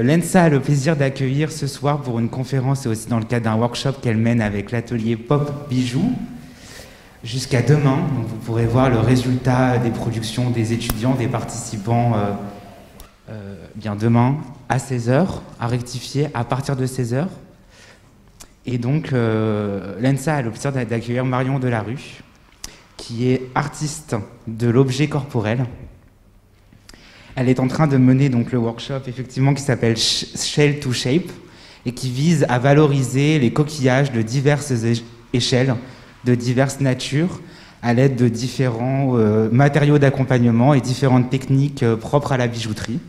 L'ENSA a le plaisir d'accueillir ce soir pour une conférence et aussi dans le cadre d'un workshop qu'elle mène avec l'atelier Pop Bijoux jusqu'à demain. Donc vous pourrez voir le résultat des productions des étudiants, des participants bien demain à 16h, à rectifier à partir de 16h. Et donc l'ENSA a le plaisir d'accueillir Marion Delarue, qui est artiste de l'objet corporel. Elle est en train de mener donc le workshop effectivement qui s'appelle Shell to Shape et qui vise à valoriser les coquillages de diverses échelles, de diverses natures, à l'aide de différents matériaux d'accompagnement et différentes techniques propres à la bijouterie.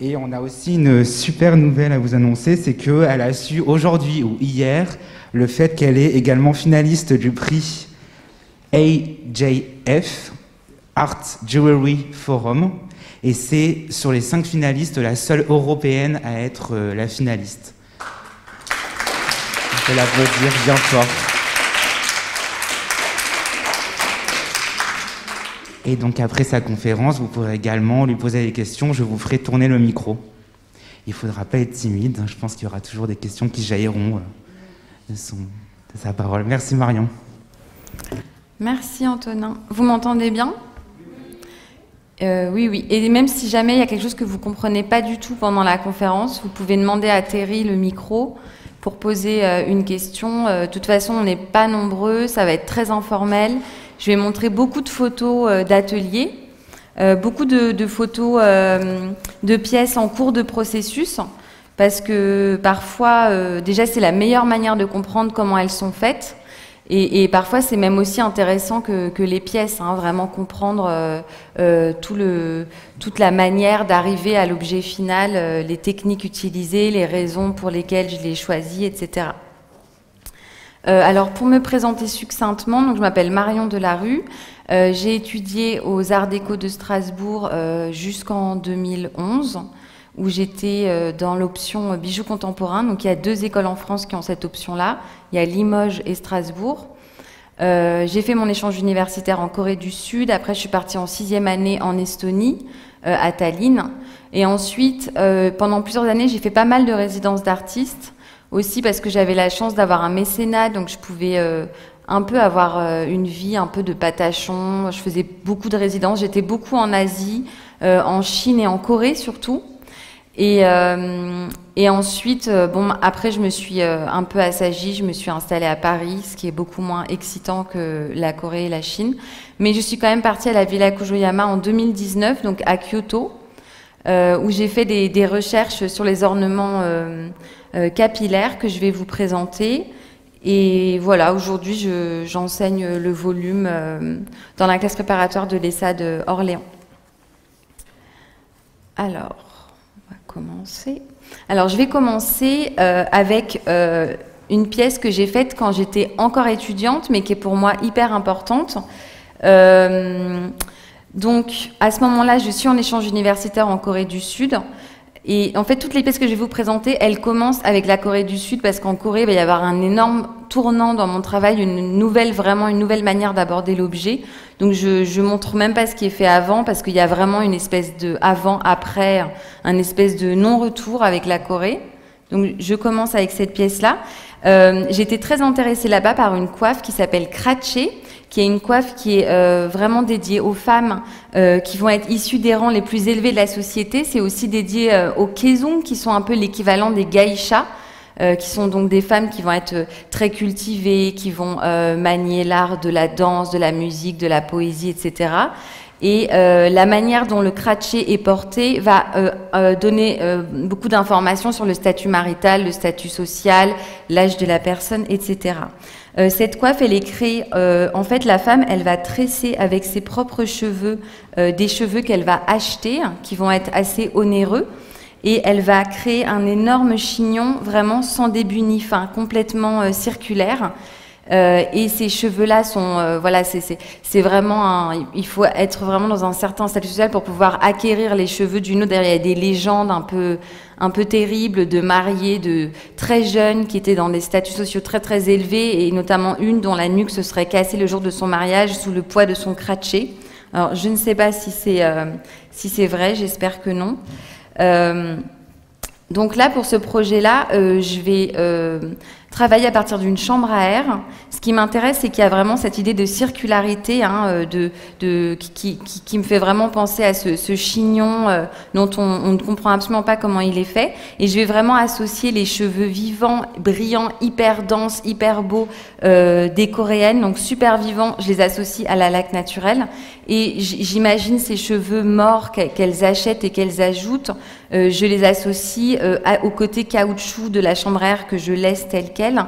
Et on a aussi une super nouvelle à vous annoncer, c'est qu'elle a su aujourd'hui ou hier le fait qu'elle est également finaliste du prix AJF, Art Jewelry Forum. Et c'est sur les 5 finalistes la seule européenne à être la finaliste. On peut l'applaudir bien fort. Et donc après sa conférence, vous pourrez également lui poser des questions. Je vous ferai tourner le micro. Il ne faudra pas être timide. Je pense qu'il y aura toujours des questions qui jailliront de sa parole. Merci Marion. Merci Antonin. Vous m'entendez bien ? Oui. Et même si jamais il y a quelque chose que vous ne comprenez pas du tout pendant la conférence, vous pouvez demander à Terry le micro pour poser une question. De toute façon, on n'est pas nombreux, ça va être très informel. Je vais montrer beaucoup de photos d'ateliers, beaucoup de photos de pièces en cours de processus, parce que parfois, déjà, c'est la meilleure manière de comprendre comment elles sont faites. Et parfois, c'est même aussi intéressant que les pièces, hein, vraiment comprendre toute la manière d'arriver à l'objet final, les techniques utilisées, les raisons pour lesquelles je l'ai choisi, etc. Alors, pour me présenter succinctement, donc, je m'appelle Marion Delarue. J'ai étudié aux Arts Déco de Strasbourg jusqu'en 2011. Où j'étais dans l'option bijoux contemporains. Donc il y a 2 écoles en France qui ont cette option-là. Il y a Limoges et Strasbourg. J'ai fait mon échange universitaire en Corée du Sud. Après, je suis partie en 6e année en Estonie, à Tallinn. Et ensuite, pendant plusieurs années, j'ai fait pas mal de résidences d'artistes. Aussi parce que j'avais la chance d'avoir un mécénat, donc je pouvais un peu avoir une vie un peu de patachon. Je faisais beaucoup de résidences. J'étais beaucoup en Asie, en Chine et en Corée surtout. Et ensuite, après, je me suis un peu assagie, je me suis installée à Paris, ce qui est beaucoup moins excitant que la Corée et la Chine. Mais je suis quand même partie à la Villa Kujoyama en 2019, donc à Kyoto, où j'ai fait des recherches sur les ornements capillaires que je vais vous présenter. Et voilà, aujourd'hui, j'enseigne le volume dans la classe préparatoire de l'ESA de Orléans. Alors... commencer. Alors, je vais commencer avec une pièce que j'ai faite quand j'étais encore étudiante, mais qui est pour moi hyper importante. Donc, à ce moment-là, je suis en échange universitaire en Corée du Sud. Et en fait, toutes les pièces que je vais vous présenter, elles commencent avec la Corée du Sud, parce qu'en Corée, il va y avoir un énorme tournant dans mon travail, vraiment une nouvelle manière d'aborder l'objet. Donc, je montre même pas ce qui est fait avant, parce qu'il y a vraiment une espèce de avant-après, un espèce de non-retour avec la Corée. Donc, je commence avec cette pièce-là. J'ai été très intéressée là-bas par une coiffe qui s'appelle Kratché, qui est une coiffe qui est vraiment dédiée aux femmes qui vont être issues des rangs les plus élevés de la société. C'est aussi dédié aux Kaesong, qui sont un peu l'équivalent des geishas, qui sont donc des femmes qui vont être très cultivées, qui vont manier l'art de la danse, de la musique, de la poésie, etc. Et la manière dont le kratché est porté va donner beaucoup d'informations sur le statut marital, le statut social, l'âge de la personne, etc. Cette coiffe, elle est créée, en fait, la femme, elle va tresser avec ses propres cheveux, des cheveux qu'elle va acheter, qui vont être assez onéreux, et elle va créer un énorme chignon, vraiment sans début ni fin, complètement circulaire. Et ces cheveux-là sont, voilà, c'est vraiment il faut être vraiment dans un certain statut social pour pouvoir acquérir les cheveux d'une autre. D'ailleurs, il y a des légendes un peu terribles de mariés de très jeunes qui étaient dans des statuts sociaux très très élevés, et notamment une dont la nuque se serait cassée le jour de son mariage sous le poids de son kratché. Alors, je ne sais pas si c'est vrai, j'espère que non. Donc là, pour ce projet-là, je vais travailler à partir d'une chambre à air. Ce qui m'intéresse, c'est qu'il y a vraiment cette idée de circularité qui me fait vraiment penser à ce chignon dont on ne comprend absolument pas comment il est fait. Et je vais vraiment associer les cheveux vivants, brillants, hyper denses, hyper beaux des Coréennes, donc super vivants. Je les associe à la laque naturelle. Et j'imagine ces cheveux morts qu'elles achètent et qu'elles ajoutent. Je les associe au côté caoutchouc de la chambre à air que je laisse telle quelle.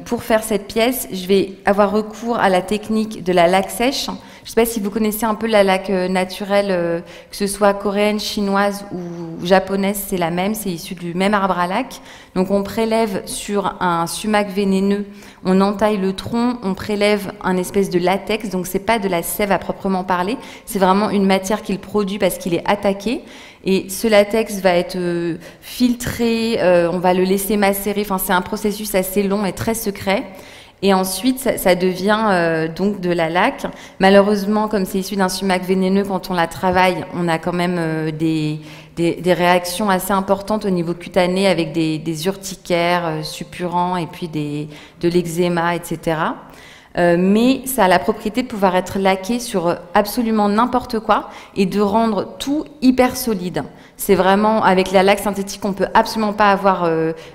Pour faire cette pièce, je vais avoir recours à la technique de la laque sèche. Je ne sais pas si vous connaissez un peu la laque naturelle, que ce soit coréenne, chinoise ou japonaise, c'est la même, c'est issu du même arbre à laque. Donc on prélève sur un sumac vénéneux, on entaille le tronc, on prélève un espèce de latex, donc c'est pas de la sève à proprement parler, c'est vraiment une matière qu'il produit parce qu'il est attaqué. Et ce latex va être filtré, on va le laisser macérer, enfin c'est un processus assez long et très secret. Et ensuite, ça devient donc de la laque. Malheureusement, comme c'est issu d'un sumac vénéneux, quand on la travaille, on a quand même des réactions assez importantes au niveau cutané avec des urticaires suppurants et puis de l'eczéma, etc. Mais ça a la propriété de pouvoir être laqué sur absolument n'importe quoi et de rendre tout hyper solide. C'est vraiment, avec la laque synthétique, on peut absolument pas avoir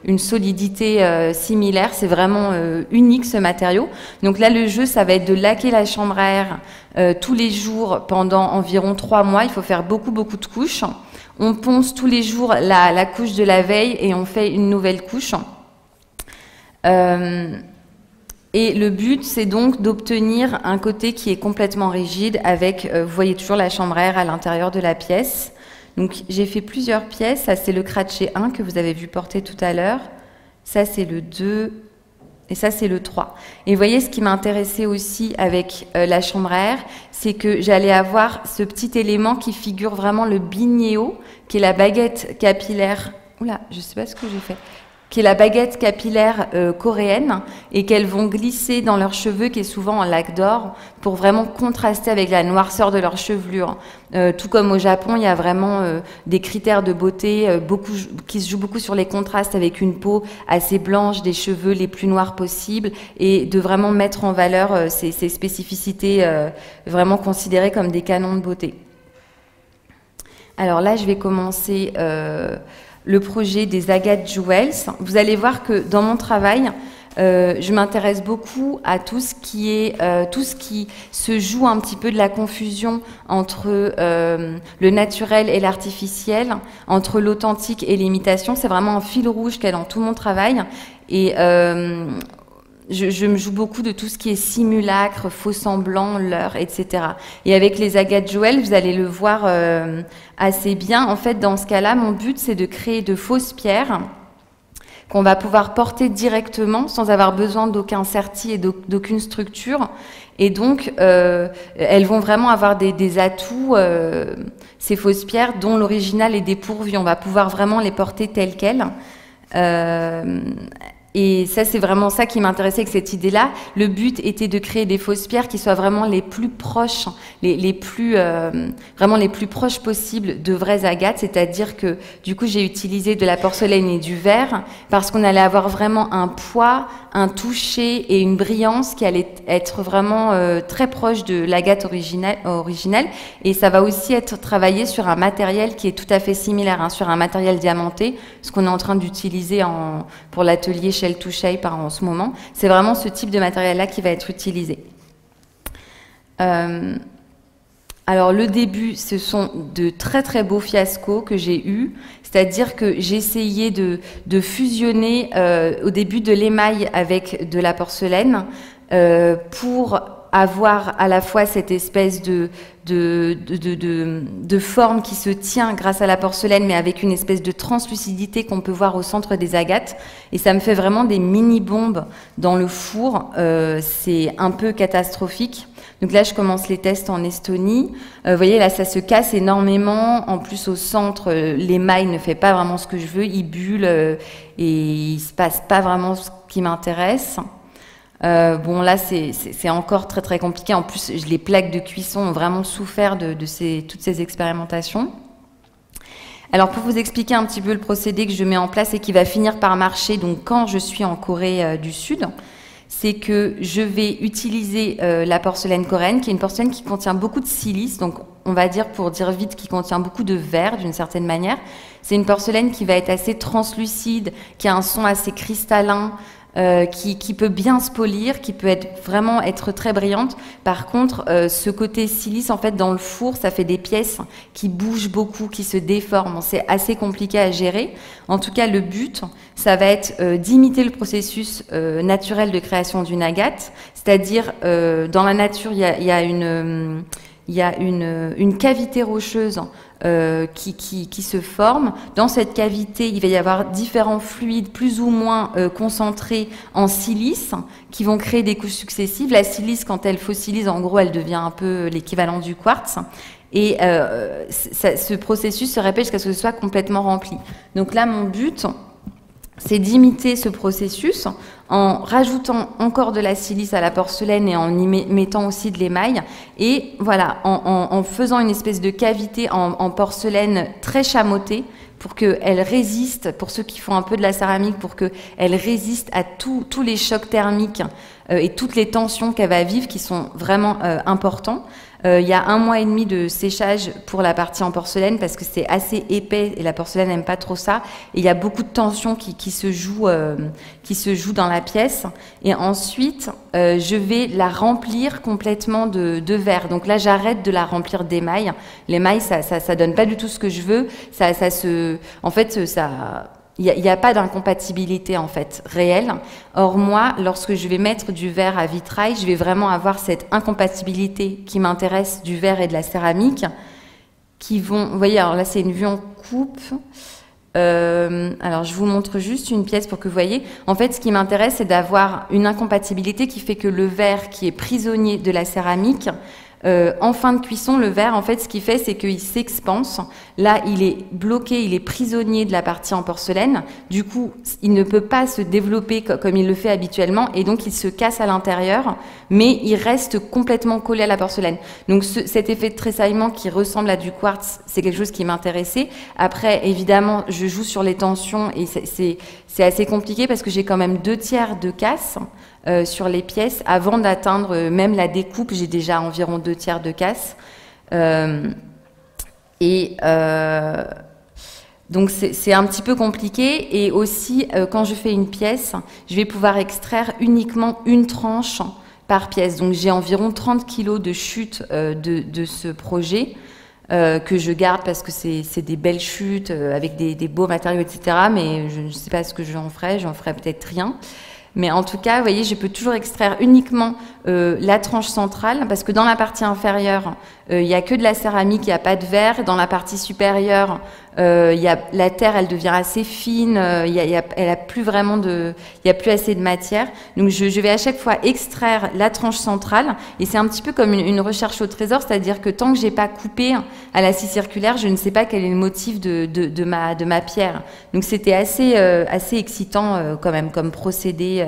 une solidité similaire. C'est vraiment unique ce matériau. Donc là, le jeu, ça va être de laquer la chambre à air tous les jours pendant environ 3 mois. Il faut faire beaucoup de couches. On ponce tous les jours la couche de la veille et on fait une nouvelle couche. Et le but, c'est donc d'obtenir un côté qui est complètement rigide avec, vous voyez toujours la chambre à air à l'intérieur de la pièce. Donc j'ai fait plusieurs pièces. Ça, c'est le Kratché 1 que vous avez vu porter tout à l'heure. Ça, c'est le 2. Et ça, c'est le 3. Et vous voyez, ce qui m'intéressait aussi avec la chambre à air, c'est que j'allais avoir ce petit élément qui figure vraiment le bignéo, qui est la baguette capillaire. Oula, je ne sais pas ce que j'ai fait. Qui est la baguette capillaire coréenne et qu'elles vont glisser dans leurs cheveux, qui est souvent en laque d'or, pour vraiment contraster avec la noirceur de leur chevelure. Tout comme au Japon, il y a vraiment des critères de beauté qui se jouent beaucoup sur les contrastes avec une peau assez blanche, des cheveux les plus noirs possibles, et de vraiment mettre en valeur ces spécificités vraiment considérées comme des canons de beauté. Alors là, je vais commencer le projet des Agate Jewels. Vous allez voir que dans mon travail, je m'intéresse beaucoup à tout ce qui se joue un petit peu de la confusion entre le naturel et l'artificiel, entre l'authentique et l'imitation. C'est vraiment un fil rouge qu'il y a dans tout mon travail. Et je me joue beaucoup de tout ce qui est simulacre, faux semblant, leurre, etc. Et avec les Agate Jewels, vous allez le voir assez bien. En fait, dans ce cas-là, mon but, c'est de créer de fausses pierres qu'on va pouvoir porter directement sans avoir besoin d'aucun serti et d'aucune structure. Et donc, elles vont vraiment avoir des atouts, ces fausses pierres, dont l'original est dépourvu. On va pouvoir vraiment les porter telles quelles. Et ça, c'est vraiment ça qui m'intéressait avec cette idée-là. Le but était de créer des fausses pierres qui soient vraiment les plus proches, vraiment les plus proches possibles de vraies agates. C'est-à-dire que, du coup, j'ai utilisé de la porcelaine et du verre parce qu'on allait avoir vraiment un poids, un toucher et une brillance qui allait être vraiment très proche de l'agate originelle. Et ça va aussi être travaillé sur un matériel qui est tout à fait similaire, sur un matériel diamanté, ce qu'on est en train d'utiliser pour l'atelier Shell to Shape en ce moment. C'est vraiment ce type de matériel-là qui va être utilisé. Alors le début, ce sont de très très beaux fiascos que j'ai eus, c'est-à-dire que j'ai essayé de fusionner au début de l'émail avec de la porcelaine pour avoir à la fois cette espèce de forme qui se tient grâce à la porcelaine, mais avec une espèce de translucidité qu'on peut voir au centre des agates. Et ça me fait vraiment des mini-bombes dans le four. C'est un peu catastrophique. Donc là, je commence les tests en Estonie. Vous voyez, là, ça se casse énormément. En plus, au centre, l'émail ne fait pas vraiment ce que je veux. Il bulle et il se passe pas vraiment ce qui m'intéresse. Bon, là, c'est encore très très compliqué. En plus, les plaques de cuisson ont vraiment souffert de toutes ces expérimentations. Alors pour vous expliquer un petit peu le procédé que je mets en place et qui va finir par marcher donc quand je suis en Corée du Sud, c'est que je vais utiliser la porcelaine coréenne, qui est une porcelaine qui contient beaucoup de silice, donc on va dire, pour dire vite, qui contient beaucoup de verre d'une certaine manière. C'est une porcelaine qui va être assez translucide, qui a un son assez cristallin, qui peut bien se polir, qui peut vraiment être très brillante. Par contre, ce côté silice, en fait, dans le four, ça fait des pièces qui bougent beaucoup, qui se déforment. C'est assez compliqué à gérer. En tout cas, le but, ça va être d'imiter le processus naturel de création d'une agate. C'est-à-dire, dans la nature, il y a une cavité rocheuse qui se forme. Dans cette cavité, il va y avoir différents fluides plus ou moins concentrés en silice qui vont créer des couches successives. La silice, quand elle fossilise, en gros, elle devient un peu l'équivalent du quartz. Et ce processus se répète jusqu'à ce que ce soit complètement rempli. Donc là, mon but, c'est d'imiter ce processus en rajoutant encore de la silice à la porcelaine et en y mettant aussi de l'émail. Et voilà, en faisant une espèce de cavité en porcelaine très chamottée pour qu'elle résiste, pour ceux qui font un peu de la céramique, pour qu'elle résiste à tous les chocs thermiques et toutes les tensions qu'elle va vivre qui sont vraiment importants. Il y a 1 mois et demi de séchage pour la partie en porcelaine parce que c'est assez épais et la porcelaine n'aime pas trop ça. Et il y a beaucoup de tension qui se joue dans la pièce. Et ensuite, je vais la remplir complètement de verre. Donc là, j'arrête de la remplir d'émail. L'émail, ça donne pas du tout ce que je veux. En fait, il n'y a pas d'incompatibilité en fait réelle. Or moi, lorsque je vais mettre du verre à vitrail, je vais vraiment avoir cette incompatibilité qui m'intéresse du verre et de la céramique, qui vont. Vous voyez, alors là c'est une vue en coupe. Alors je vous montre juste une pièce pour que vous voyez. En fait, ce qui m'intéresse, c'est d'avoir une incompatibilité qui fait que le verre qui est prisonnier de la céramique. En fin de cuisson, le verre, en fait, ce qu'il fait, c'est qu'il s'expanse. Là, il est bloqué, il est prisonnier de la partie en porcelaine. Du coup, il ne peut pas se développer comme il le fait habituellement, et donc il se casse à l'intérieur, mais il reste complètement collé à la porcelaine. Donc, cet effet de tressaillement qui ressemble à du quartz, c'est quelque chose qui m'intéressait. Après, évidemment, je joue sur les tensions, et c'est assez compliqué parce que j'ai quand même 2/3 de casse. Sur les pièces, avant d'atteindre même la découpe, j'ai déjà environ 2/3 de casse. Donc c'est un petit peu compliqué. Et aussi, quand je fais une pièce, je vais pouvoir extraire uniquement une tranche par pièce. Donc j'ai environ 30 kilos de chute de ce projet que je garde parce que c'est des belles chutes avec des beaux matériaux, etc. Mais je ne sais pas ce que j'en ferai peut-être rien. Mais en tout cas, vous voyez, je peux toujours extraire uniquement la tranche centrale, parce que dans la partie inférieure, il n'y a que de la céramique, il n'y a pas de verre. Dans la partie supérieure, la terre, elle devient assez fine, elle a plus vraiment il n'y a plus assez de matière. Donc je vais à chaque fois extraire la tranche centrale, et c'est un petit peu comme une recherche au trésor, c'est-à-dire que tant que j'ai pas coupé à la scie circulaire, je ne sais pas quel est le motif de ma pierre. Donc c'était assez excitant quand même comme procédé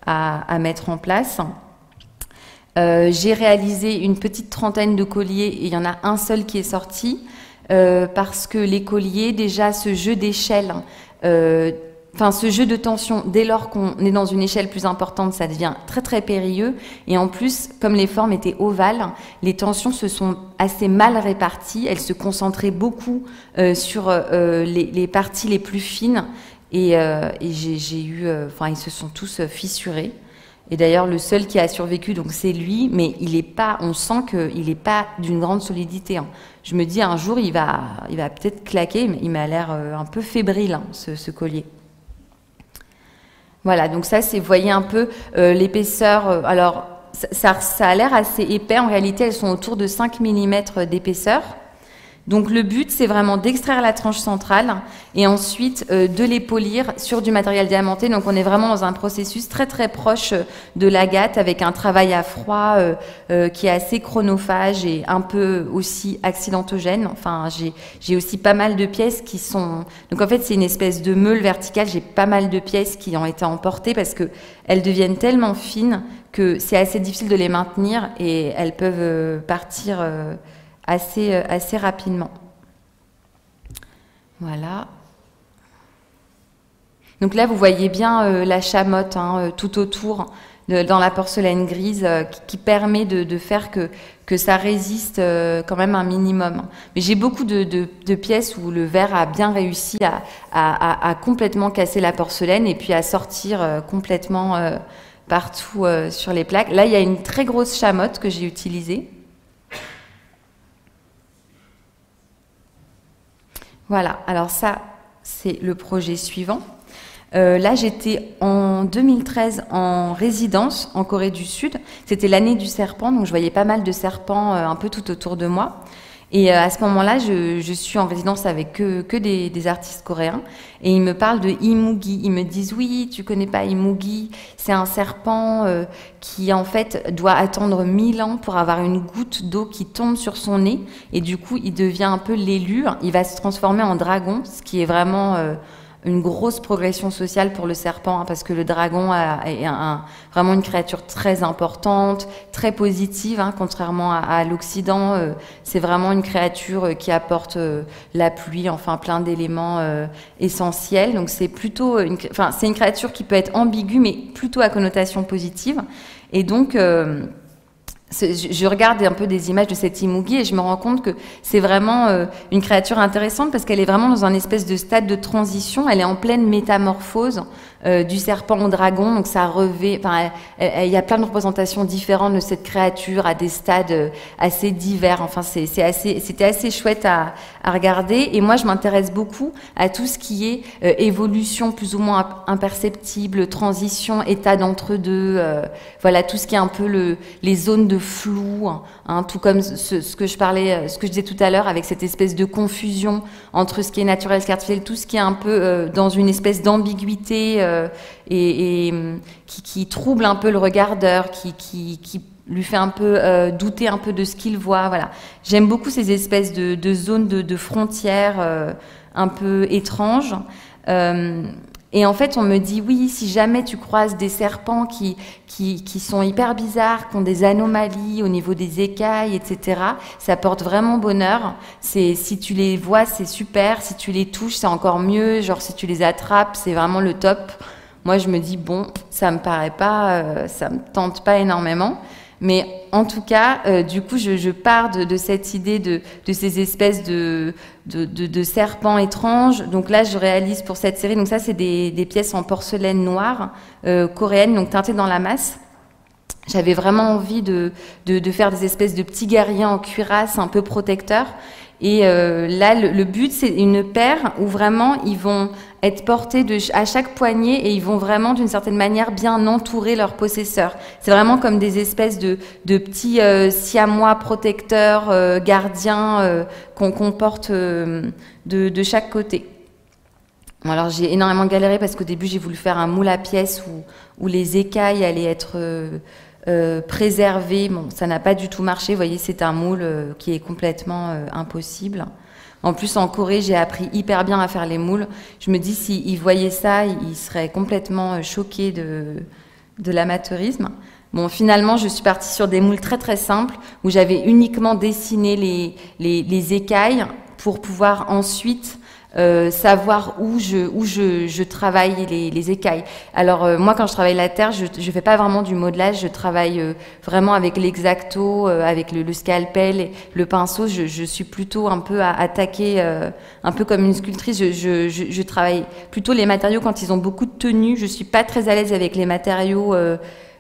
à mettre en place. J'ai réalisé une petite trentaine de colliers et il y en a un seul qui est sorti parce que les colliers, déjà ce jeu d'échelle, ce jeu de tension, dès lors qu'on est dans une échelle plus importante, ça devient très très périlleux. Et en plus, comme les formes étaient ovales, les tensions se sont assez mal réparties. Elles se concentraient beaucoup sur les parties les plus fines. Et j'ai eu, ils se sont tous fissurés. Et d'ailleurs, le seul qui a survécu, donc c'est lui, mais on sent qu'il n'est pas d'une grande solidité. Hein. Je me dis, un jour, il va peut-être claquer, mais il m'a l'air un peu fébrile, hein, ce collier. Voilà, donc ça, vous voyez un peu l'épaisseur. Alors, ça a l'air assez épais. En réalité, elles sont autour de 5 mm d'épaisseur. Donc le but, c'est vraiment d'extraire la tranche centrale et ensuite de les polir sur du matériel diamanté. Donc on est vraiment dans un processus très très proche de l'agate avec un travail à froid qui est assez chronophage et un peu aussi accidentogène. Enfin, j'ai aussi pas mal de pièces qui sont... Donc en fait, c'est une espèce de meule verticale. J'ai pas mal de pièces qui ont été emportées parce qu'elles deviennent tellement fines que c'est assez difficile de les maintenir et elles peuvent partir... assez rapidement. Voilà. Donc là, vous voyez bien la chamotte tout autour, dans la porcelaine grise, qui permet de faire que ça résiste quand même un minimum. Mais j'ai beaucoup de pièces où le verre a bien réussi à complètement casser la porcelaine et puis à sortir complètement partout sur les plaques. Là, il y a une très grosse chamotte que j'ai utilisée. Voilà, alors ça, c'est le projet suivant. Là, j'étais en 2013 en résidence en Corée du Sud. C'était l'année du serpent, donc je voyais pas mal de serpents un peu tout autour de moi. Et à ce moment-là, je suis en résidence avec que des artistes coréens. Et ils me parlent de Imugi. Ils me disent, oui, tu connais pas Imugi. C'est un serpent qui, en fait, doit attendre 1000 ans pour avoir une goutte d'eau qui tombe sur son nez. Et du coup, il devient un peu l'élu. Il va se transformer en dragon, ce qui est vraiment une grosse progression sociale pour le serpent, parce que le dragon est vraiment une créature très importante, très positive, contrairement à l'Occident. C'est vraiment une créature qui apporte la pluie, enfin plein d'éléments essentiels. Donc c'est plutôt c'est une créature qui peut être ambiguë, mais plutôt à connotation positive. Et donc je regarde un peu des images de cette Imugi et je me rends compte que c'est vraiment une créature intéressante parce qu'elle est vraiment dans un espèce de stade de transition. Elle est en pleine métamorphose du serpent au dragon. Donc ça revêt, il y a plein de représentations différentes de cette créature à des stades assez divers. Enfin, c'était assez chouette à regarder. Et moi, je m'intéresse beaucoup à tout ce qui est évolution plus ou moins imperceptible, transition, état d'entre-deux. Voilà, tout ce qui est un peu les zones de flou, tout comme ce que je disais tout à l'heure avec cette espèce de confusion entre ce qui est naturel et ce qui est artificiel, tout ce qui est un peu dans une espèce d'ambiguïté et qui trouble un peu le regardeur, qui lui fait un peu douter un peu de ce qu'il voit. Voilà. J'aime beaucoup ces espèces de zones de frontières un peu étranges. Et en fait, on me dit, oui, si jamais tu croises des serpents qui sont hyper bizarres, qui ont des anomalies au niveau des écailles, etc., ça porte vraiment bonheur. Si tu les vois, c'est super. Si tu les touches, c'est encore mieux. Genre, si tu les attrapes, c'est vraiment le top. Moi, je me dis, bon, ça me paraît pas, ça me tente pas énormément. Mais en tout cas, du coup, je pars de cette idée de ces espèces de serpents étranges. Donc là, je réalise pour cette série, donc ça, c'est des pièces en porcelaine noire coréenne, donc teintées dans la masse. J'avais vraiment envie de faire des espèces de petits guerriers en cuirasse un peu protecteurs. Et là, le but, c'est une paire où vraiment, ils vont être portés à chaque poignet et ils vont vraiment, d'une certaine manière, bien entourer leur possesseur. C'est vraiment comme des espèces de petits siamois protecteurs, gardiens qu'on porte de chaque côté. Bon, alors, j'ai énormément galéré parce qu'au début, j'ai voulu faire un moule à pièces où les écailles allaient être préservées. Bon, ça n'a pas du tout marché. Vous voyez, c'est un moule qui est complètement impossible. En plus, en Corée, j'ai appris hyper bien à faire les moules. Je me dis, s'ils voyaient ça, ils seraient complètement choqués de l'amateurisme. Bon, finalement, je suis partie sur des moules très très simples où j'avais uniquement dessiné les écailles pour pouvoir ensuite savoir où je travaille les écailles. Alors moi, quand je travaille la terre, je fais pas vraiment du modelage, je travaille vraiment avec l'exacto, avec le scalpel, et le pinceau. Je suis plutôt un peu à attaquer, un peu comme une sculptrice. Je travaille plutôt les matériaux quand ils ont beaucoup de tenue. Je suis pas très à l'aise avec les matériaux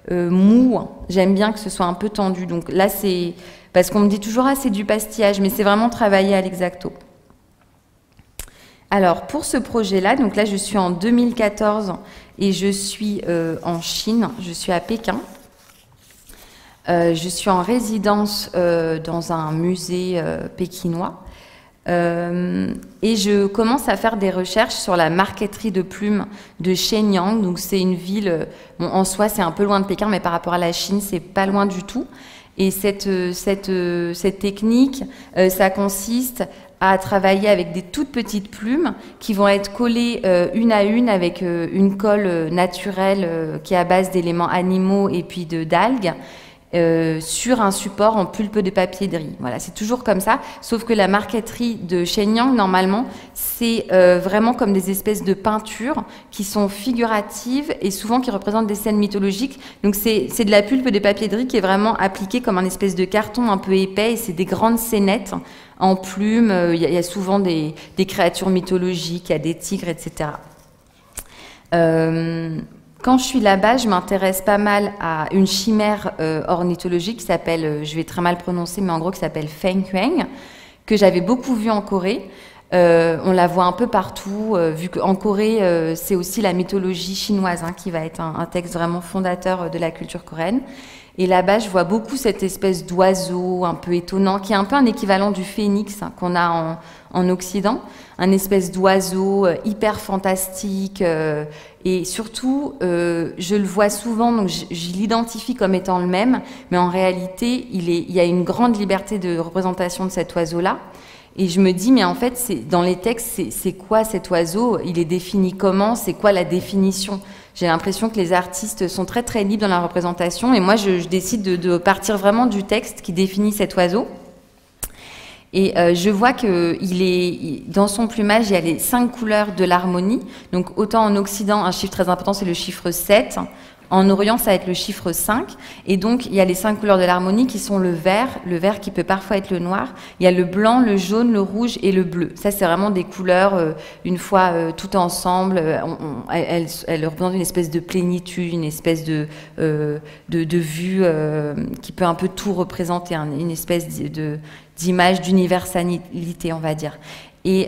mous. J'aime bien que ce soit un peu tendu. Donc là, c'est parce qu'on me dit toujours c'est du pastillage, mais c'est vraiment travailler à l'exacto. Alors, pour ce projet-là, donc là, je suis en 2014 et je suis en Chine, je suis à Pékin. Je suis en résidence dans un musée pékinois et je commence à faire des recherches sur la marqueterie de plumes de Shenyang. Donc, c'est une ville, bon, en soi, c'est un peu loin de Pékin, mais par rapport à la Chine, c'est pas loin du tout. Et cette technique, ça consiste à travailler avec des toutes petites plumes qui vont être collées une à une avec une colle naturelle qui est à base d'éléments animaux et puis d'algues. sur un support en pulpe de papier de riz. Voilà, c'est toujours comme ça, sauf que la marqueterie de Shenyang, normalement, c'est vraiment comme des espèces de peintures qui sont figuratives et souvent qui représentent des scènes mythologiques. Donc c'est de la pulpe de papier de riz qui est vraiment appliquée comme un espèce de carton un peu épais, et c'est des grandes scénettes en plumes. Il y a souvent des créatures mythologiques, il y a des tigres, etc. Quand je suis là-bas, je m'intéresse pas mal à une chimère ornithologique qui s'appelle, je vais très mal prononcer, mais en gros qui s'appelle Feng Huang, que j'avais beaucoup vue en Corée. On la voit un peu partout, vu qu'en Corée, c'est aussi la mythologie chinoise qui va être un texte vraiment fondateur de la culture coréenne. Et là-bas, je vois beaucoup cette espèce d'oiseau un peu étonnant, qui est un peu un équivalent du phénix qu'on a en Occident, un espèce d'oiseau hyper fantastique. Et surtout, je le vois souvent, donc je l'identifie comme étant le même, mais en réalité, il y a une grande liberté de représentation de cet oiseau-là. Et je me dis, mais en fait, dans les textes, c'est quoi cet oiseau? Il est défini comment? C'est quoi la définition? J'ai l'impression que les artistes sont très très libres dans la représentation, et moi je décide de partir vraiment du texte qui définit cet oiseau. Et je vois que dans son plumage, il y a les 5 couleurs de l'harmonie. Donc autant en Occident, un chiffre très important, c'est le chiffre 7. En Orient, ça va être le chiffre 5. Et donc, il y a les 5 couleurs de l'harmonie qui sont le vert qui peut parfois être le noir. Il y a le blanc, le jaune, le rouge et le bleu. Ça, c'est vraiment des couleurs, une fois tout ensemble, elles représentent une espèce de plénitude, une espèce de vue qui peut un peu tout représenter, une espèce d'image d'universalité, on va dire. Et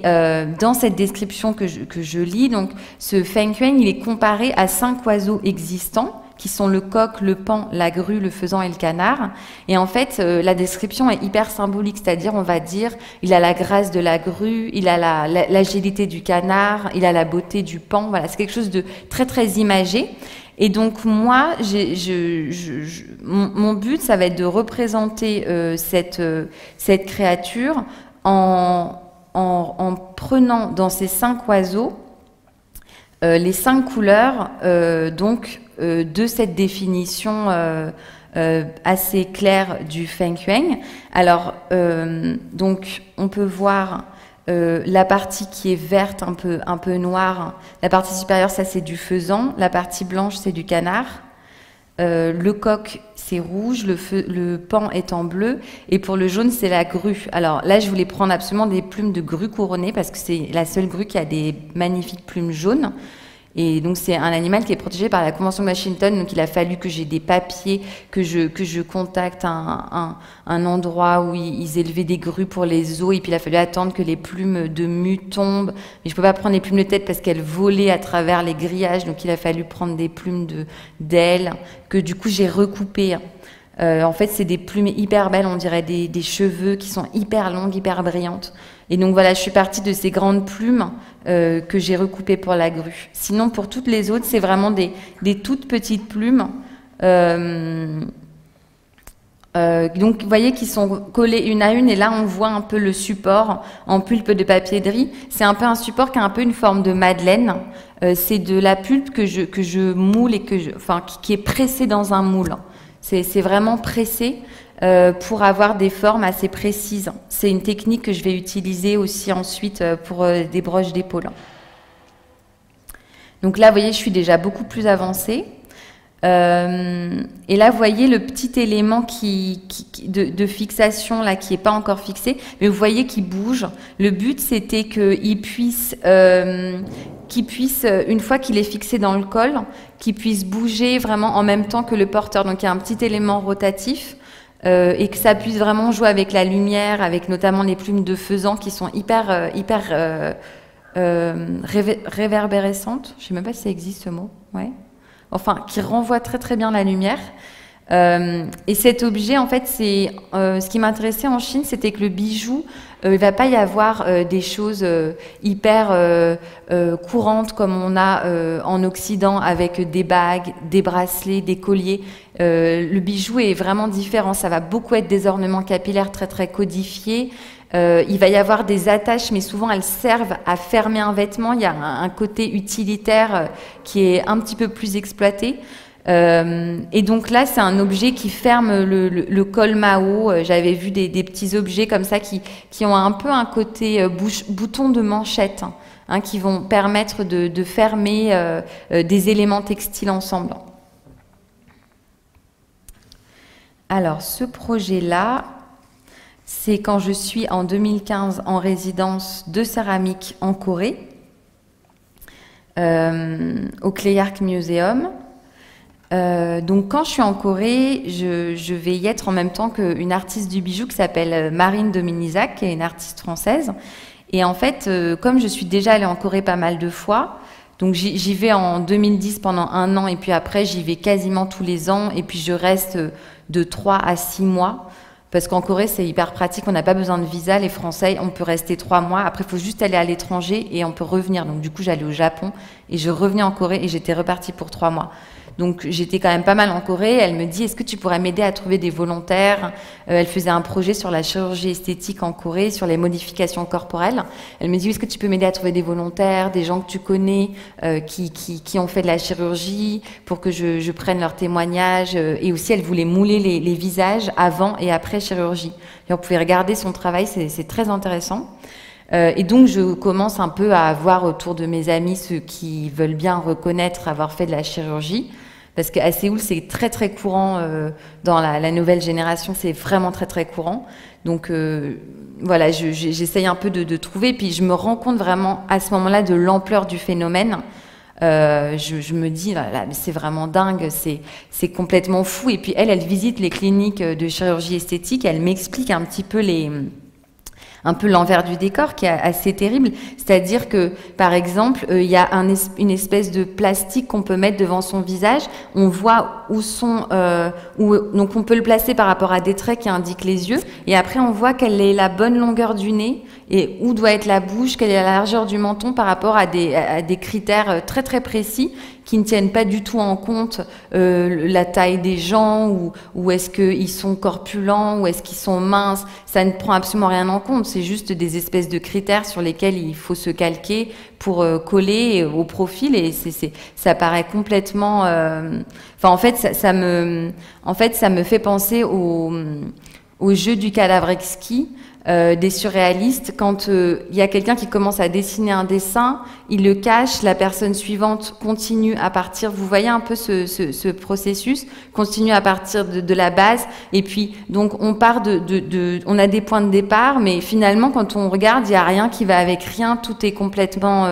dans cette description que je lis, donc ce Feng Huang, il est comparé à 5 oiseaux existants, qui sont le coq, le paon, la grue, le faisan et le canard. Et en fait, la description est hyper symbolique, c'est-à-dire, on va dire, il a la grâce de la grue, il a l'agilité du canard, il a la beauté du paon. Voilà, c'est quelque chose de très très imagé. Et donc moi, mon but, ça va être de représenter cette créature en prenant dans ces 5 oiseaux les 5 couleurs de cette définition assez claire du Feng Huang. Alors, donc, on peut voir la partie qui est verte, un peu noire. La partie supérieure, ça c'est du faisan. La partie blanche, c'est du canard. Le coq, c'est rouge, le paon est en bleu, et pour le jaune, c'est la grue. Alors là, je voulais prendre absolument des plumes de grue couronnées, parce que c'est la seule grue qui a des magnifiques plumes jaunes. Et donc c'est un animal qui est protégé par la Convention de Washington, donc il a fallu que j'ai des papiers, que je contacte un endroit où ils élevaient des grues pour les os, et puis il a fallu attendre que les plumes de mue tombent. Mais je ne peux pas prendre les plumes de tête parce qu'elles volaient à travers les grillages, donc il a fallu prendre des plumes d'ailes, que du coup j'ai recoupées. En fait, c'est des plumes hyper belles, on dirait des cheveux qui sont hyper longues, hyper brillantes. Et donc voilà, je suis partie de ces grandes plumes que j'ai recoupées pour la grue. Sinon, pour toutes les autres, c'est vraiment des toutes petites plumes. Donc, vous voyez qu'ils sont collés une à une, et là, on voit un peu le support en pulpe de papier de riz. C'est un peu un support qui a un peu une forme de madeleine. C'est de la pulpe que je moule et qui est pressée dans un moule. C'est vraiment pressé pour avoir des formes assez précises. C'est une technique que je vais utiliser aussi ensuite pour des broches d'épaule. Donc là, vous voyez, je suis déjà beaucoup plus avancée. Et là, vous voyez le petit élément de fixation là, qui n'est pas encore fixé, mais vous voyez qu'il bouge. Le but, c'était qu'il puisse, une fois qu'il est fixé dans le col, qu'il puisse bouger vraiment en même temps que le porteur. Donc, il y a un petit élément rotatif et que ça puisse vraiment jouer avec la lumière, avec notamment les plumes de faisan qui sont hyper réverbérescentes. Je ne sais même pas si ça existe ce mot. Ouais. Enfin, qui renvoie très très bien la lumière. Et cet objet, en fait, ce qui m'intéressait en Chine, c'était que le bijou, il ne va pas y avoir des choses hyper courantes comme on a en Occident avec des bagues, des bracelets, des colliers. Le bijou est vraiment différent. Ça va beaucoup être des ornements capillaires très très codifiés. Il va y avoir des attaches, mais souvent elles servent à fermer un vêtement. Il y a un côté utilitaire qui est un petit peu plus exploité. Et donc là, c'est un objet qui ferme le col Mao. J'avais vu des petits objets comme ça qui ont un peu un côté bouton de manchette, hein, qui vont permettre de fermer des éléments textiles ensemble. Alors, ce projet-là, c'est quand je suis en 2015 en résidence de céramique en Corée, au Clay Arc Museum. Donc quand je suis en Corée, je vais y être en même temps qu'une artiste du bijou qui s'appelle Marine Dominizac, qui est une artiste française. Et en fait, comme je suis déjà allée en Corée pas mal de fois, donc j'y vais en 2010 pendant 1 an, et puis après j'y vais quasiment tous les ans, et puis je reste de 3 à 6 mois. Parce qu'en Corée, c'est hyper pratique, on n'a pas besoin de visa. Les Français, on peut rester 3 mois. Après, il faut juste aller à l'étranger et on peut revenir. Donc du coup, j'allais au Japon et je revenais en Corée et j'étais repartie pour 3 mois. Donc j'étais quand même pas mal en Corée. Elle me dit, est-ce que tu pourrais m'aider à trouver des volontaires? Elle faisait un projet sur la chirurgie esthétique en Corée, sur les modifications corporelles. Elle me dit, est-ce que tu peux m'aider à trouver des volontaires, des gens que tu connais qui ont fait de la chirurgie, pour que je prenne leurs témoignages. Et aussi, elle voulait mouler les visages avant et après chirurgie. Et on pouvait regarder son travail, c'est très intéressant. Et donc, je commence un peu à avoir autour de mes amis ceux qui veulent bien reconnaître avoir fait de la chirurgie. Parce qu'à Séoul, c'est très très courant, dans la nouvelle génération, c'est vraiment très très courant. Donc voilà, j'essaye un peu de trouver, puis je me rends compte vraiment à ce moment-là de l'ampleur du phénomène. Je me dis, là, c'est vraiment dingue, c'est complètement fou. Et puis elle visite les cliniques de chirurgie esthétique, elle m'explique un petit peu un peu l'envers du décor qui est assez terrible. C'est-à-dire que, par exemple, il y a une espèce de plastique qu'on peut mettre devant son visage. On voit donc on peut le placer par rapport à des traits qui indiquent les yeux. Et après, on voit quelle est la bonne longueur du nez et où doit être la bouche, quelle est la largeur du menton par rapport à des critères très très précis qui ne tiennent pas du tout en compte la taille des gens, ou est-ce qu'ils sont corpulents, ou est-ce qu'ils sont minces. Ça ne prend absolument rien en compte, c'est juste des espèces de critères sur lesquels il faut se calquer pour coller au profil, et ça paraît complètement... Enfin, en fait, ça me fait penser au jeu du cadavre exquis, des surréalistes, quand il y a quelqu'un qui commence à dessiner un dessin, il le cache, la personne suivante continue à partir, vous voyez un peu ce processus, continue à partir de la base, et puis donc on part on a des points de départ, mais finalement quand on regarde, il n'y a rien qui va avec rien, tout est complètement...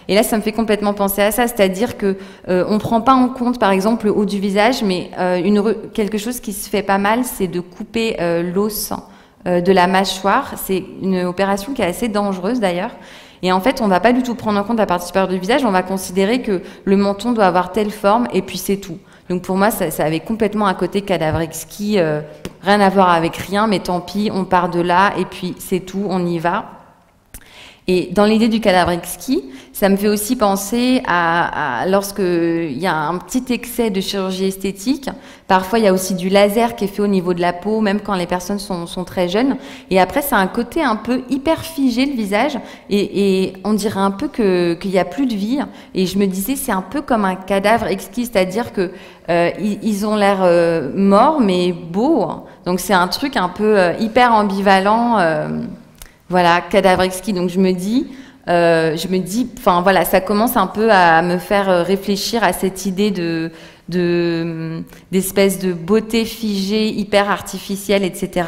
et là ça me fait complètement penser à ça, c'est-à-dire que on prend pas en compte par exemple le haut du visage, mais quelque chose qui se fait pas mal, c'est de couper l'os de la mâchoire. C'est une opération qui est assez dangereuse d'ailleurs. Et en fait, on va pas du tout prendre en compte la partie supérieure du visage, on va considérer que le menton doit avoir telle forme et puis c'est tout. Donc pour moi, ça avait complètement un côté cadavre exquis, rien à voir avec rien, mais tant pis, on part de là et puis c'est tout, on y va. Et dans l'idée du cadavre exquis, ça me fait aussi penser à lorsqu'il y a un petit excès de chirurgie esthétique. Parfois, il y a aussi du laser qui est fait au niveau de la peau, même quand les personnes sont très jeunes. Et après, c'est un côté un peu hyper figé, le visage. Et on dirait un peu qu'il n'y a plus de vie. Et je me disais, c'est un peu comme un cadavre exquis, c'est-à-dire que ils ont l'air morts, mais beaux. Donc, c'est un truc un peu hyper ambivalent. Voilà, cadavre exquis. Donc je me dis, enfin voilà, ça commence un peu à me faire réfléchir à cette idée d'espèce de beauté figée, hyper artificielle, etc.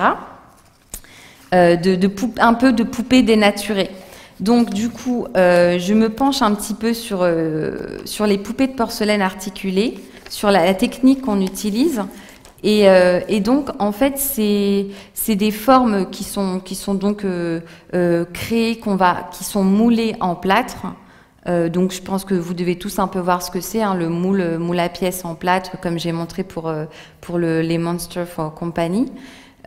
Un peu de poupée dénaturée. Donc du coup, je me penche un petit peu sur les poupées de porcelaine articulées, sur la technique qu'on utilise. Et donc, en fait, c'est des formes qui sont donc créées, qui sont moulées en plâtre. Donc, je pense que vous devez tous un peu voir ce que c'est, hein, le moule à pièces en plâtre, comme j'ai montré pour les Monster for Company.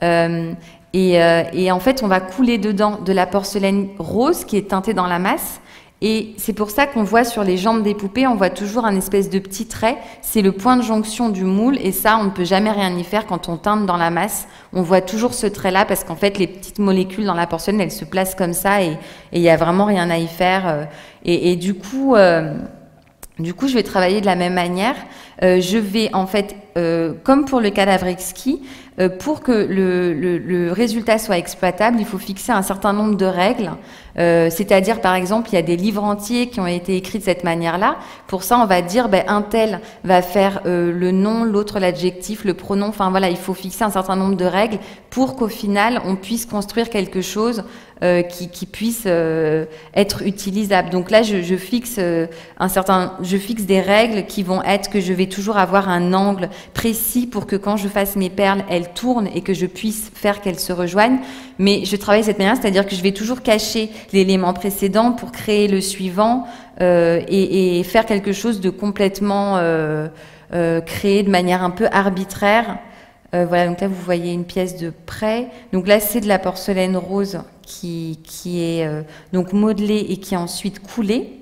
Et en fait, on va couler dedans de la porcelaine rose qui est teintée dans la masse. Et c'est pour ça qu'on voit sur les jambes des poupées, on voit toujours un espèce de petit trait. C'est le point de jonction du moule, et ça, on ne peut jamais rien y faire quand on teinte dans la masse. On voit toujours ce trait-là parce qu'en fait, les petites molécules dans la porcelaine, elles se placent comme ça, et il n'y a vraiment rien à y faire. Et du coup, je vais travailler de la même manière. je vais en fait, comme pour le cadavre exquis, pour que le résultat soit exploitable, il faut fixer un certain nombre de règles. C'est-à-dire, par exemple, il y a des livres entiers qui ont été écrits de cette manière-là. Pour ça, on va dire, un tel va faire le nom, l'autre l'adjectif, le pronom. Enfin voilà, il faut fixer un certain nombre de règles pour qu'au final, on puisse construire quelque chose qui puisse être utilisable. Donc là, je fixe des règles qui vont être que je vais toujours avoir un angle précis pour que quand je fasse mes perles, elles tournent et que je puisse faire qu'elles se rejoignent. Mais je travaille de cette manière, c'est-à-dire que je vais toujours cacher l'élément précédent pour créer le suivant et faire quelque chose de complètement créé de manière un peu arbitraire. Voilà, donc là vous voyez une pièce de près. Donc là c'est de la porcelaine rose qui est donc modelée et qui est ensuite coulée.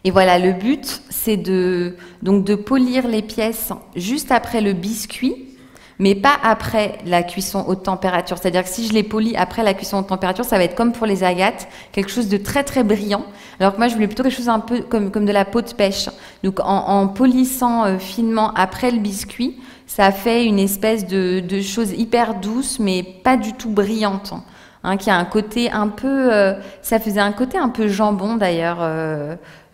Et voilà, le but c'est de polir les pièces juste après le biscuit, mais pas après la cuisson haute température. C'est-à-dire que si je les polis après la cuisson haute température, ça va être comme pour les agates, quelque chose de très très brillant. Alors que moi, je voulais plutôt quelque chose un peu comme de la peau de pêche. Donc en polissant finement après le biscuit, ça fait une espèce de chose hyper douce, mais pas du tout brillante. Hein, qui a un côté un peu... ça faisait un côté un peu jambon d'ailleurs.